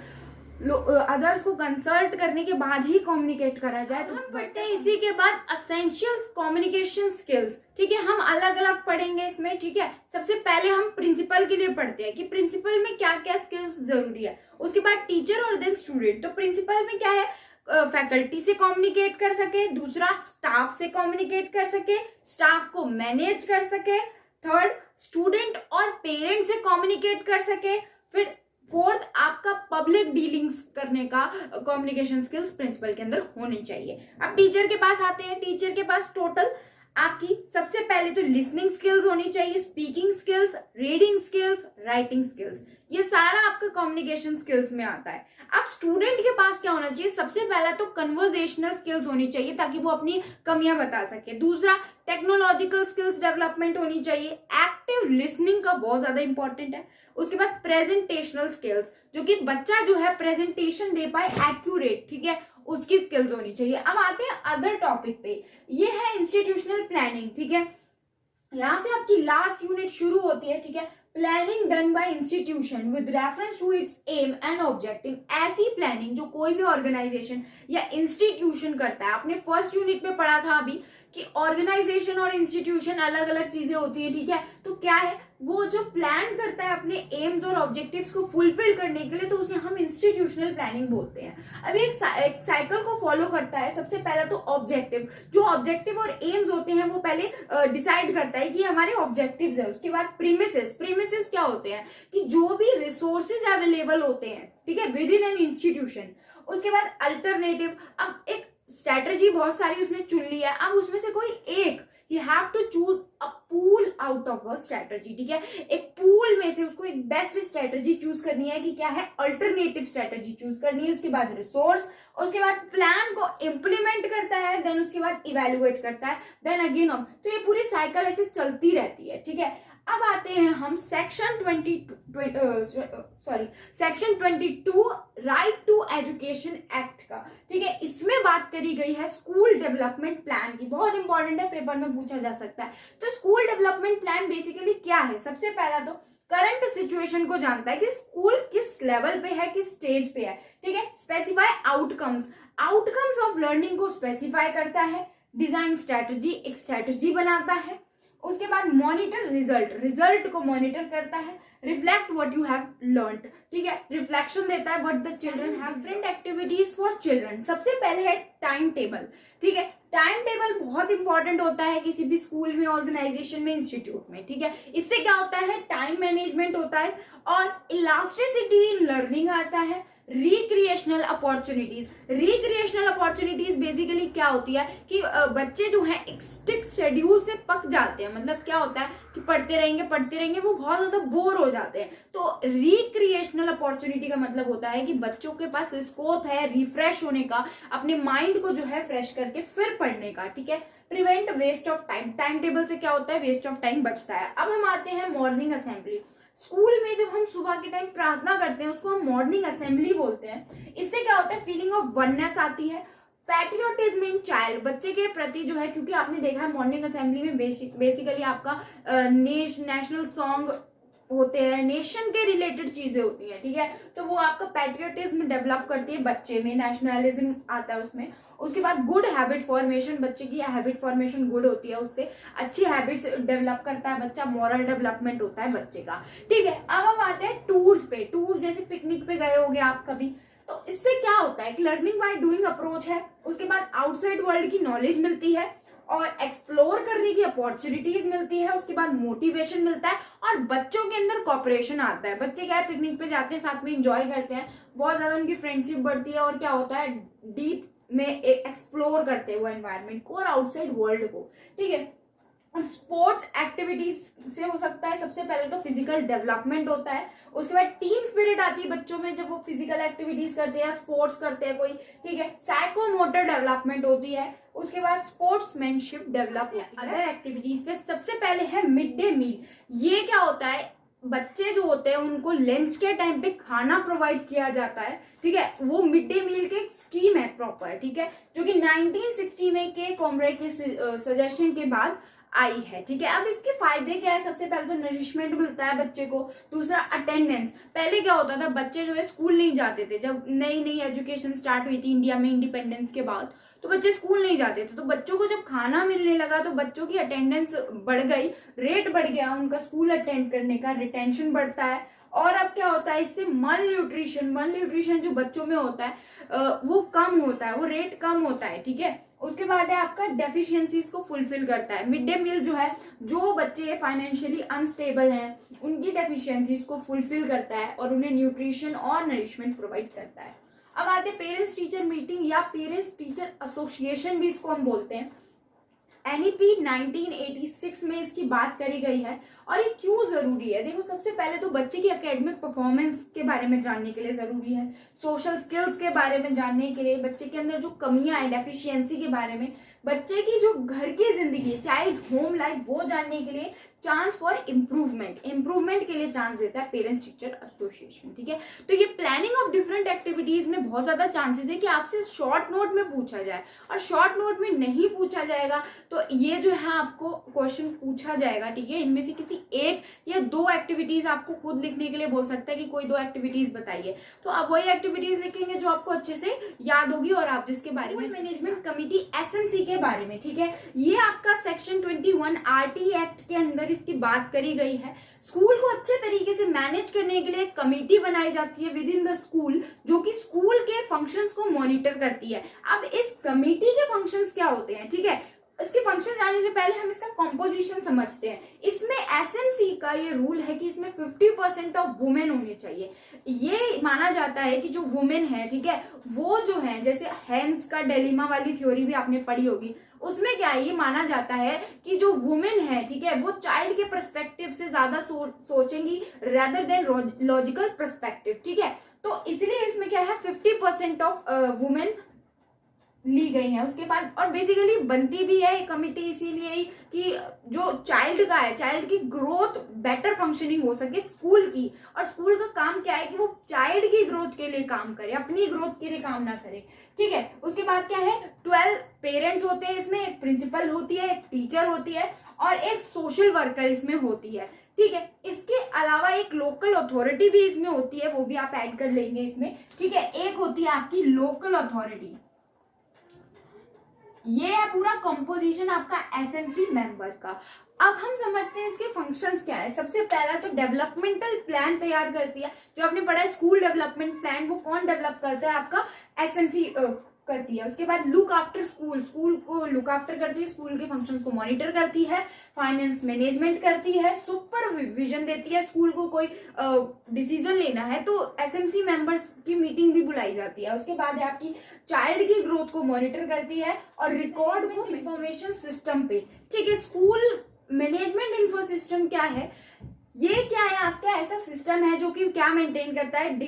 अदर्स को कंसल्ट करने के बाद ही कम्युनिकेट करा जाए। तो हम पढ़ते हैं इसी के बाद असेंशियल कम्युनिकेशन स्किल्स। ठीक है, हम अलग अलग पढ़ेंगे इसमें। ठीक है, सबसे पहले हम प्रिंसिपल के लिए पढ़ते हैं कि प्रिंसिपल में क्या क्या स्किल्स जरूरी है। उसके बाद टीचर और देन स्टूडेंट। तो प्रिंसिपल में क्या है, फैकल्टी से कम्युनिकेट कर सके, दूसरा स्टाफ से कम्युनिकेट कर सके, स्टाफ को मैनेज कर सके, थर्ड स्टूडेंट और पेरेंट से कम्युनिकेट कर सके, फिर फोर्थ आपका पब्लिक डीलिंग्स करने का कम्युनिकेशन स्किल्स प्रिंसिपल के अंदर होनी चाहिए। अब टीचर के पास आते हैं। टीचर के पास टोटल आपकी सबसे पहले तो लिसनिंग स्किल्स होनी चाहिए, speaking skills, reading skills, writing skills, ये सारा आपका कम्युनिकेशन स्किल्स में आता है। अब स्टूडेंट के पास क्या होना चाहिए, सबसे पहला तो कन्वर्सेशनल स्किल्स होनी चाहिए ताकि वो अपनी कमियां बता सके। दूसरा टेक्नोलॉजिकल स्किल्स डेवलपमेंट होनी चाहिए। एक्टिव लिसनिंग का बहुत ज्यादा इंपॉर्टेंट है। उसके बाद प्रेजेंटेशनल स्किल्स, जो कि बच्चा जो है प्रेजेंटेशन दे पाए एक्यूरेट, ठीक है, उसकी स्किल्स होनी चाहिए। अब आते हैं अदर टॉपिक पे, ये है इंस्टीट्यूशनल प्लानिंग। ठीक है, यहां से आपकी लास्ट यूनिट शुरू होती है। ठीक है, planning done by institution with reference to its aim and objective. ऐसी प्लानिंग जो कोई भी ऑर्गेनाइजेशन या इंस्टीट्यूशन करता है। आपने फर्स्ट यूनिट में पढ़ा था अभी कि ऑर्गेनाइजेशन और इंस्टीट्यूशन अलग अलग चीजें होती है। ठीक है, तो क्या है, वो जो प्लान करता है अपने एम्स और ऑब्जेक्टिव्स को फुलफिल करने के लिए, तो उसे हम इंस्टीट्यूशनल प्लानिंग बोलते हैं। अभी एक साइकिल को फॉलो करता है। सबसे पहला तो ऑब्जेक्टिव, जो ऑब्जेक्टिव और एम्स होते हैं वो पहले डिसाइड करता है कि हमारे ऑब्जेक्टिव्स है। उसके बाद प्रीमिसेस। प्रीमिसेस क्या होते हैं कि जो भी रिसोर्सेज अवेलेबल होते हैं, ठीक है, विद इन एन इंस्टीट्यूशन। उसके बाद अल्टरनेटिव। अब एक स्ट्रेटजी बहुत सारी उसने चुन लिया है, अब उसमें से कोई एक, you have to choose a pool out of a strategy। ठीक है, एक पूल में से उसको एक बेस्ट स्ट्रेटजी चूज करनी है कि क्या है, अल्टरनेटिव स्ट्रेटजी चूज करनी है। उसके बाद रिसोर्स, उसके बाद प्लान को इम्प्लीमेंट करता है, देन उसके बाद इवेलुएट करता है, देन अगेन ऑन। तो ये पूरी साइकिल ऐसे चलती रहती है। ठीक है, अब आते हैं हम section 22 right to education act का। ठीक है, इसमें बात करी गई है स्कूल डेवलपमेंट प्लान की। बहुत इंपॉर्टेंट है, पेपर में पूछा जा सकता है। तो स्कूल डेवलपमेंट प्लान बेसिकली क्या है, सबसे पहला तो करंट सिचुएशन को जानता है कि स्कूल किस लेवल पे है, किस स्टेज पे है। ठीक है, specify outcomes, outcomes of learning को स्पेसिफाई करता है। डिजाइन स्ट्रेटजी, एक स्ट्रेटजी बनाता है। उसके बाद मॉनिटर रिजल्ट, रिजल्ट को मॉनिटर करता है। Reflect what you have learned, ठीक है, रिफ्लेक्शन देता है what the children have. Different activities for children. सबसे पहले है टाइम टेबल। ठीक है, टाइम टेबल बहुत इंपॉर्टेंट होता है किसी भी स्कूल में, ऑर्गेनाइजेशन में, इंस्टीट्यूट में। ठीक है, इससे क्या होता है, टाइम मैनेजमेंट होता है और इलास्टिसिटी इन लर्निंग आता है। Recreational opportunities, recreational opportunities basically क्या होती है कि बच्चे जो हैं एक स्टिक शेड्यूल से पक जाते हैं। मतलब क्या होता है कि पढ़ते रहेंगे, वो बहुत ज्यादा बोर हो जाते हैं। तो रिक्रिएशनल अपॉर्चुनिटी का मतलब होता है कि बच्चों के पास स्कोप है रिफ्रेश होने का, अपने माइंड को जो है फ्रेश करके फिर पढ़ने का। ठीक है, prevent waste of time, timetable से क्या होता है, वेस्ट ऑफ टाइम बचता है। अब हम आते हैं मॉर्निंग असेंबली। स्कूल में जब हम सुबह के टाइम प्रार्थना करते हैं उसको हम मॉर्निंग असेंबली बोलते हैं। इससे क्या होता है, फीलिंग ऑफ वननेस आती है। पैट्रियोटिज्म इन चाइल्ड, बच्चे के प्रति जो है, क्योंकि आपने देखा है मॉर्निंग असेंबली में बेसिकली आपका नेशनल सॉन्ग होते हैं, नेशन के रिलेटेड चीजें होती हैं। ठीक है, तो वो आपका पैट्रियोटिज्म डेवलप करती है बच्चे में, नेशनलिज्म आता है उसमें। उसके बाद गुड हैबिट फॉर्मेशन, बच्चे की हैबिट फॉर्मेशन गुड होती है, उससे अच्छी हैबिट्स डेवलप करता है बच्चा, मॉरल डेवलपमेंट होता है बच्चे का। ठीक है, अब हम आते हैं टूर्स पे। टूर जैसे पिकनिक पे गए होंगे आप कभी, तो इससे क्या होता है, लर्निंग बाय डूइंग अप्रोच है। उसके बाद आउटसाइड वर्ल्ड की नॉलेज मिलती है और एक्सप्लोर करने की अपॉर्चुनिटीज मिलती है। उसके बाद मोटिवेशन मिलता है और बच्चों के अंदर कॉपरेशन आता है। बच्चे क्या है, पिकनिक पे जाते हैं, साथ में एंजॉय करते हैं, बहुत ज्यादा उनकी फ्रेंडशिप बढ़ती है और क्या होता है, डीप में एक्सप्लोर करते हैं वो एनवायरनमेंट को और आउटसाइड वर्ल्ड को। ठीक है, अब स्पोर्ट्स एक्टिविटीज से हो सकता है, सबसे पहले तो फिजिकल डेवलपमेंट होता है। उसके बाद टीम स्पिरिट आती है बच्चों में जब वो फिजिकल एक्टिविटीज करते हैं, स्पोर्ट्स करते हैं कोई। ठीक है, साइकोमोटर डेवलपमेंट होती है। उसके बाद स्पोर्ट्समैनशिप डेवलप होती है। अदर एक्टिविटीज पे सबसे पहले है मिड डे मील। ये क्या होता है, बच्चे जो होते हैं उनको लंच के टाइम पे खाना प्रोवाइड किया जाता है। ठीक है, वो मिड डे मील की एक स्कीम है प्रॉपर। ठीक है, जो कि 1960 में के कॉमरे के सजेशन के बाद आई है, ठीक है। अब इसके फायदे क्या है, सबसे पहले तो नरिशमेंट मिलता है बच्चे को, दूसरा अटेंडेंस। पहले क्या होता था, बच्चे जो है स्कूल नहीं जाते थे, जब नई नई एजुकेशन स्टार्ट हुई थी इंडिया में इंडिपेंडेंस के बाद, तो बच्चे स्कूल नहीं जाते थे। तो बच्चों को जब खाना मिलने लगा तो बच्चों की अटेंडेंस बढ़ गई, रेट बढ़ गया उनका स्कूल अटेंड करने का, रिटेंशन बढ़ता है। और अब क्या होता है, इससे मल न्यूट्रिशन जो बच्चों में होता है वो कम होता है, वो रेट कम होता है, ठीक है। उसके बाद है आपका डेफिशिएंसीज को फुलफिल करता है। मिड डे मील जो है, जो बच्चे फाइनेंशियली अनस्टेबल हैं उनकी डेफिशिएंसीज को फुलफिल करता है और उन्हें न्यूट्रिशन और नरिशमेंट प्रोवाइड करता है। अब आते पेरेंट्स टीचर मीटिंग या पेरेंट्स टीचर एसोसिएशन भी इसको हम बोलते हैं। NEP 1986 में इसकी बात करी गई है। और ये क्यों जरूरी है, देखो सबसे पहले तो बच्चे की एकेडमिक परफॉर्मेंस के बारे में जानने के लिए जरूरी है, सोशल स्किल्स के बारे में जानने के लिए, बच्चे के अंदर जो कमियां है डेफिशिएंसी के बारे में, बच्चे की जो घर की जिंदगी है, चाइल्ड्स होम लाइफ, वो जानने के लिए, चांस फॉर इम्प्रूवमेंट के लिए चांस देता है पेरेंट्स टीचर एसोसिएशन, ठीक है। तो ये प्लानिंग ऑफ डिफरेंट एक्टिविटीज में बहुत ज्यादा चांसेस है कि आपसे शॉर्ट नोट में पूछा जाए, और शॉर्ट नोट में नहीं पूछा जाएगा तो ये जो है आपको क्वेश्चन पूछा जाएगा, ठीक है। इनमें से किसी एक या दो एक्टिविटीज आपको खुद लिखने के लिए बोल सकता है कि कोई दो एक्टिविटीज बताइए, तो आप वही एक्टिविटीज लिखेंगे जो आपको अच्छे से याद होगी और आप जिसके बारे में, मैनेजमेंट कमिटी SMC के बारे में, ठीक है। ये आपका सेक्शन 21 RT एक्ट के अंदर इसकी बात करी गई है। स्कूल को अच्छे तरीके से मैनेज करने के लिए एक कमेटी बनाई जाती है विद इन द स्कूल, जो कि स्कूल के फंक्शंस को मॉनिटर करती है। अब इस कमेटी के फंक्शंस क्या होते हैं, ठीक है, इसके फंक्शन जाने से पहले हम इसका कॉम्पोजिशन समझते हैं। इसमें SMC का ये रूल है कि इसमें 50% ऑफ वुमेन होने चाहिए। ये माना जाता है कि जो वुमेन है, ठीक है, वो जो है, जैसे हेंस का डिलेमा वाली थ्योरी भी आपने पढ़ी होगी, उसमें क्या है, ये माना जाता है कि जो वुमेन है, ठीक है, वो चाइल्ड के पर्सपेक्टिव से ज्यादा सोचेंगी रेदर देन लॉजिकल पर्सपेक्टिव, ठीक है। तो इसलिए इसमें क्या है, 50% ऑफ वुमेन ली गई है। उसके बाद और बेसिकली बनती भी है कमिटी इसीलिए ही कि जो चाइल्ड का है, चाइल्ड की ग्रोथ बेटर फंक्शनिंग हो सके स्कूल की, और स्कूल का काम क्या है कि वो चाइल्ड की ग्रोथ के लिए काम करे, अपनी ग्रोथ के लिए काम ना करे, ठीक है। उसके बाद क्या है, 12 पेरेंट्स होते हैं इसमें, एक प्रिंसिपल होती है, एक टीचर होती है और एक सोशल वर्कर इसमें होती है, ठीक है। इसके अलावा एक लोकल अथॉरिटी भी इसमें होती है, वो भी आप ऐड कर लेंगे इसमें, ठीक है। एक होती है आपकी लोकल अथॉरिटी। ये है पूरा कंपोजिशन आपका SMC मेंबर का। अब हम समझते हैं इसके फंक्शंस क्या है। सबसे पहला तो डेवलपमेंटल प्लान तैयार करती है, जो आपने पढ़ा है स्कूल डेवलपमेंट प्लान, वो कौन डेवलप करता है, आपका SMC करती है। उसके बाद लुक आफ्टर स्कूल, स्कूल को लुक आफ्टर करती है, स्कूल के फंक्शंस को मॉनिटर करती है, फाइनेंस मैनेजमेंट करती है, सुपरविजन देती है, स्कूल को कोई डिसीजन लेना है तो SMC मेंबर्स की मीटिंग भी बुलाई जाती है। उसके बाद है आपकी चाइल्ड की ग्रोथ को मॉनिटर करती है और रिकॉर्ड को इंफॉर्मेशन सिस्टम पे, ठीक है। स्कूल मैनेजमेंट इंफो सिस्टम क्या है, ये क्या है, आपका ऐसा सिस्टम है जो कि क्या मेंटेन करता है,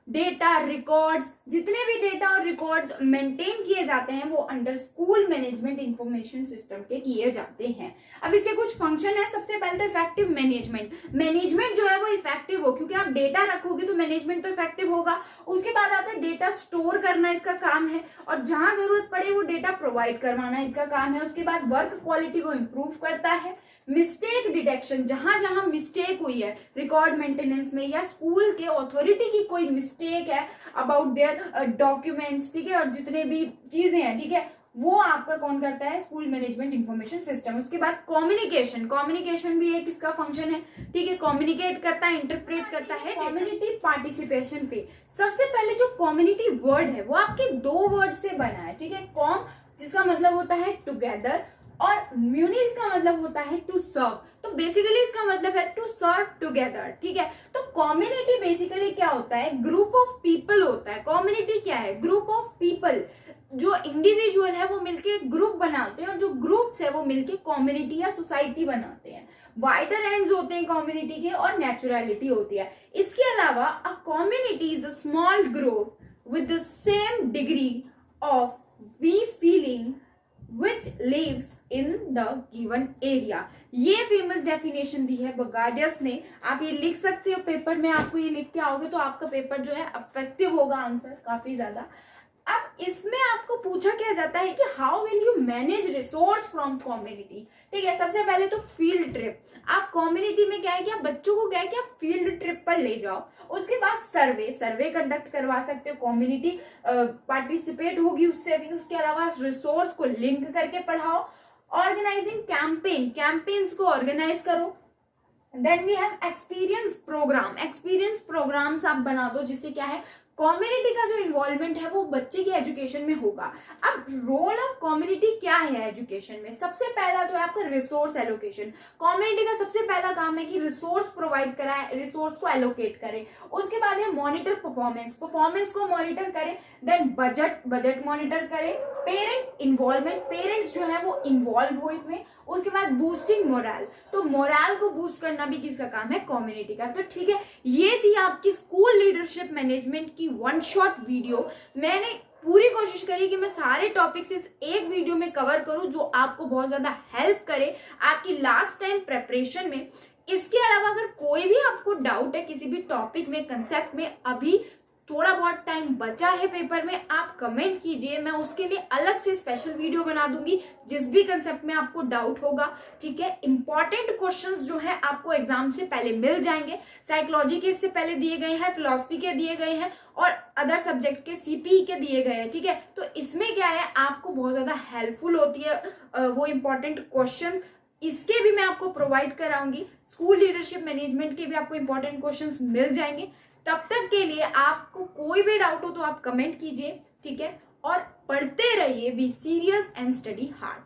डेटा रिकॉर्ड्स, जितने भी डेटा और रिकॉर्ड्स मेंटेन किए जाते हैं वो under school management information system के किए जाते हैं। अब इसके कुछ फंक्शन है। सबसे पहले तो इफेक्टिव मैनेजमेंट जो है वो इफेक्टिव हो, क्योंकि आप डेटा रखोगे तो मैनेजमेंट तो इफेक्टिव होगा। उसके बाद आता है डेटा स्टोर करना, इसका काम है, और जहां जरूरत पड़े वो डेटा प्रोवाइड करवाना इसका काम है। उसके बाद वर्क क्वालिटी को इम्प्रूव करता है। मिस्टेक डिटेक्शन, जहां जहां मिस्टेक हुई है रिकॉर्ड मेंटेनेंस में या स्कूल के अथॉरिटी की कोई मिस्टेक है अबाउट देयर डॉक्यूमेंट्स, ठीक है, और जितने भी चीजें हैं, ठीक है, वो आपका कौन करता है, स्कूल मैनेजमेंट इंफॉर्मेशन सिस्टम। उसके बाद कम्युनिकेशन भी एक इसका फंक्शन है, ठीक है, कम्युनिकेट करता है, इंटरप्रेट करता है। कम्युनिटी पार्टिसिपेशन पे सबसे पहले जो कम्युनिटी वर्ड है वो आपके दो वर्ड से बना है, ठीक है। कॉम जिसका मतलब होता है टुगेदर और म्यूनि इसका मतलब होता है टू सर्व। तो बेसिकली इसका मतलब है टू सर्व टुगेदर, ठीक है। तो कम्युनिटी बेसिकली क्या होता है, ग्रुप ऑफ पीपल होता है। कम्युनिटी क्या है, ग्रुप ऑफ पीपल, जो इंडिविजुअल है वो मिलके ग्रुप बनाते हैं और जो ग्रुप्स है वो मिलके कम्युनिटी या सोसाइटी बनाते हैं। वाइडर एंड्स होते हैं कम्युनिटी के और नेचुरलिटी होती है। इसके अलावा a community is a small group with the same degree of we feeling which lives in the given area। ये फेमस डेफिनेशन दी है बगाडियस ने। आप ये लिख सकते हो पेपर में, आपको ये लिख के आओगे तो आपका पेपर जो है इफेक्टिव होगा, आंसर काफी ज्यादा। अब अब इसमें आपको पूछा क्या जाता है कि how will you manage resource from community. ठीक है, सबसे पहले तो फील्ड ट्रिप, आप कम्युनिटी में क्या है कि आप बच्चों को क्या है कि आप फील्ड ट्रिप पर ले जाओ। उसके बाद सर्वे कंडक्ट करवा सकते हो, कम्युनिटी पार्टिसिपेट होगी उससे भी। उसके अलावा रिसोर्स को लिंक करके पढ़ाओ। ऑर्गेनाइजिंग कैंपेन्स को ऑर्गेनाइज करो। Then we have experience programmes आप बना दो, जिससे क्या है कम्युनिटी का जो इन्वॉल्वमेंट है वो बच्चे की एजुकेशन में होगा। अब रोल ऑफ कम्युनिटी क्या है एजुकेशन में? सबसे पहला तो है आपका रिसोर्स एलोकेशन। कम्युनिटी का सबसे पहला काम है कि रिसोर्स प्रोवाइड कराए, रिसोर्स को एलोकेट करे। उसके बाद है मॉनिटर परफॉर्मेंस को मॉनिटर करे। देन बजट मॉनिटर करे। पेरेंट इन्वॉल्वमेंट, पेरेंट्स जो है वो इन्वॉल्व हो इसमें। उसके बाद बूस्टिंग मोरल, तो मोरल को बूस्ट करना भी किसका काम है? कम्युनिटी का। तो ठीक है, ये थी आपकी स्कूल लीडरशिप मैनेजमेंट की वन शॉट वीडियो। मैंने पूरी कोशिश करी कि मैं सारे टॉपिक्स इस एक वीडियो में कवर करूं, जो आपको बहुत ज्यादा हेल्प करे आपकी लास्ट टाइम प्रेपरेशन में। इसके अलावा अगर कोई भी आपको डाउट है किसी भी टॉपिक में, कंसेप्ट में, अभी थोड़ा बहुत टाइम बचा है पेपर में, आप कमेंट कीजिए, मैं उसके लिए अलग से स्पेशल वीडियो बना दूंगी जिस भी कंसेप्ट में आपको डाउट होगा। ठीक है, इंपॉर्टेंट क्वेश्चंस जो है आपको एग्जाम से पहले मिल जाएंगे। साइकोलॉजी के इससे पहले दिए गए हैं, फिलॉसफी के दिए गए हैं और अदर सब्जेक्ट के सीपीई के दिए गए हैं। ठीक है, तो इसमें क्या है आपको बहुत ज्यादा हेल्पफुल होती है वो इंपॉर्टेंट क्वेश्चन, इसके भी मैं आपको प्रोवाइड कराऊंगी। स्कूल लीडरशिप मैनेजमेंट के भी आपको इंपॉर्टेंट क्वेश्चंस मिल जाएंगे। तब तक के लिए आपको कोई भी डाउट हो तो आप कमेंट कीजिए। ठीक है, और पढ़ते रहिए, be serious and study hard.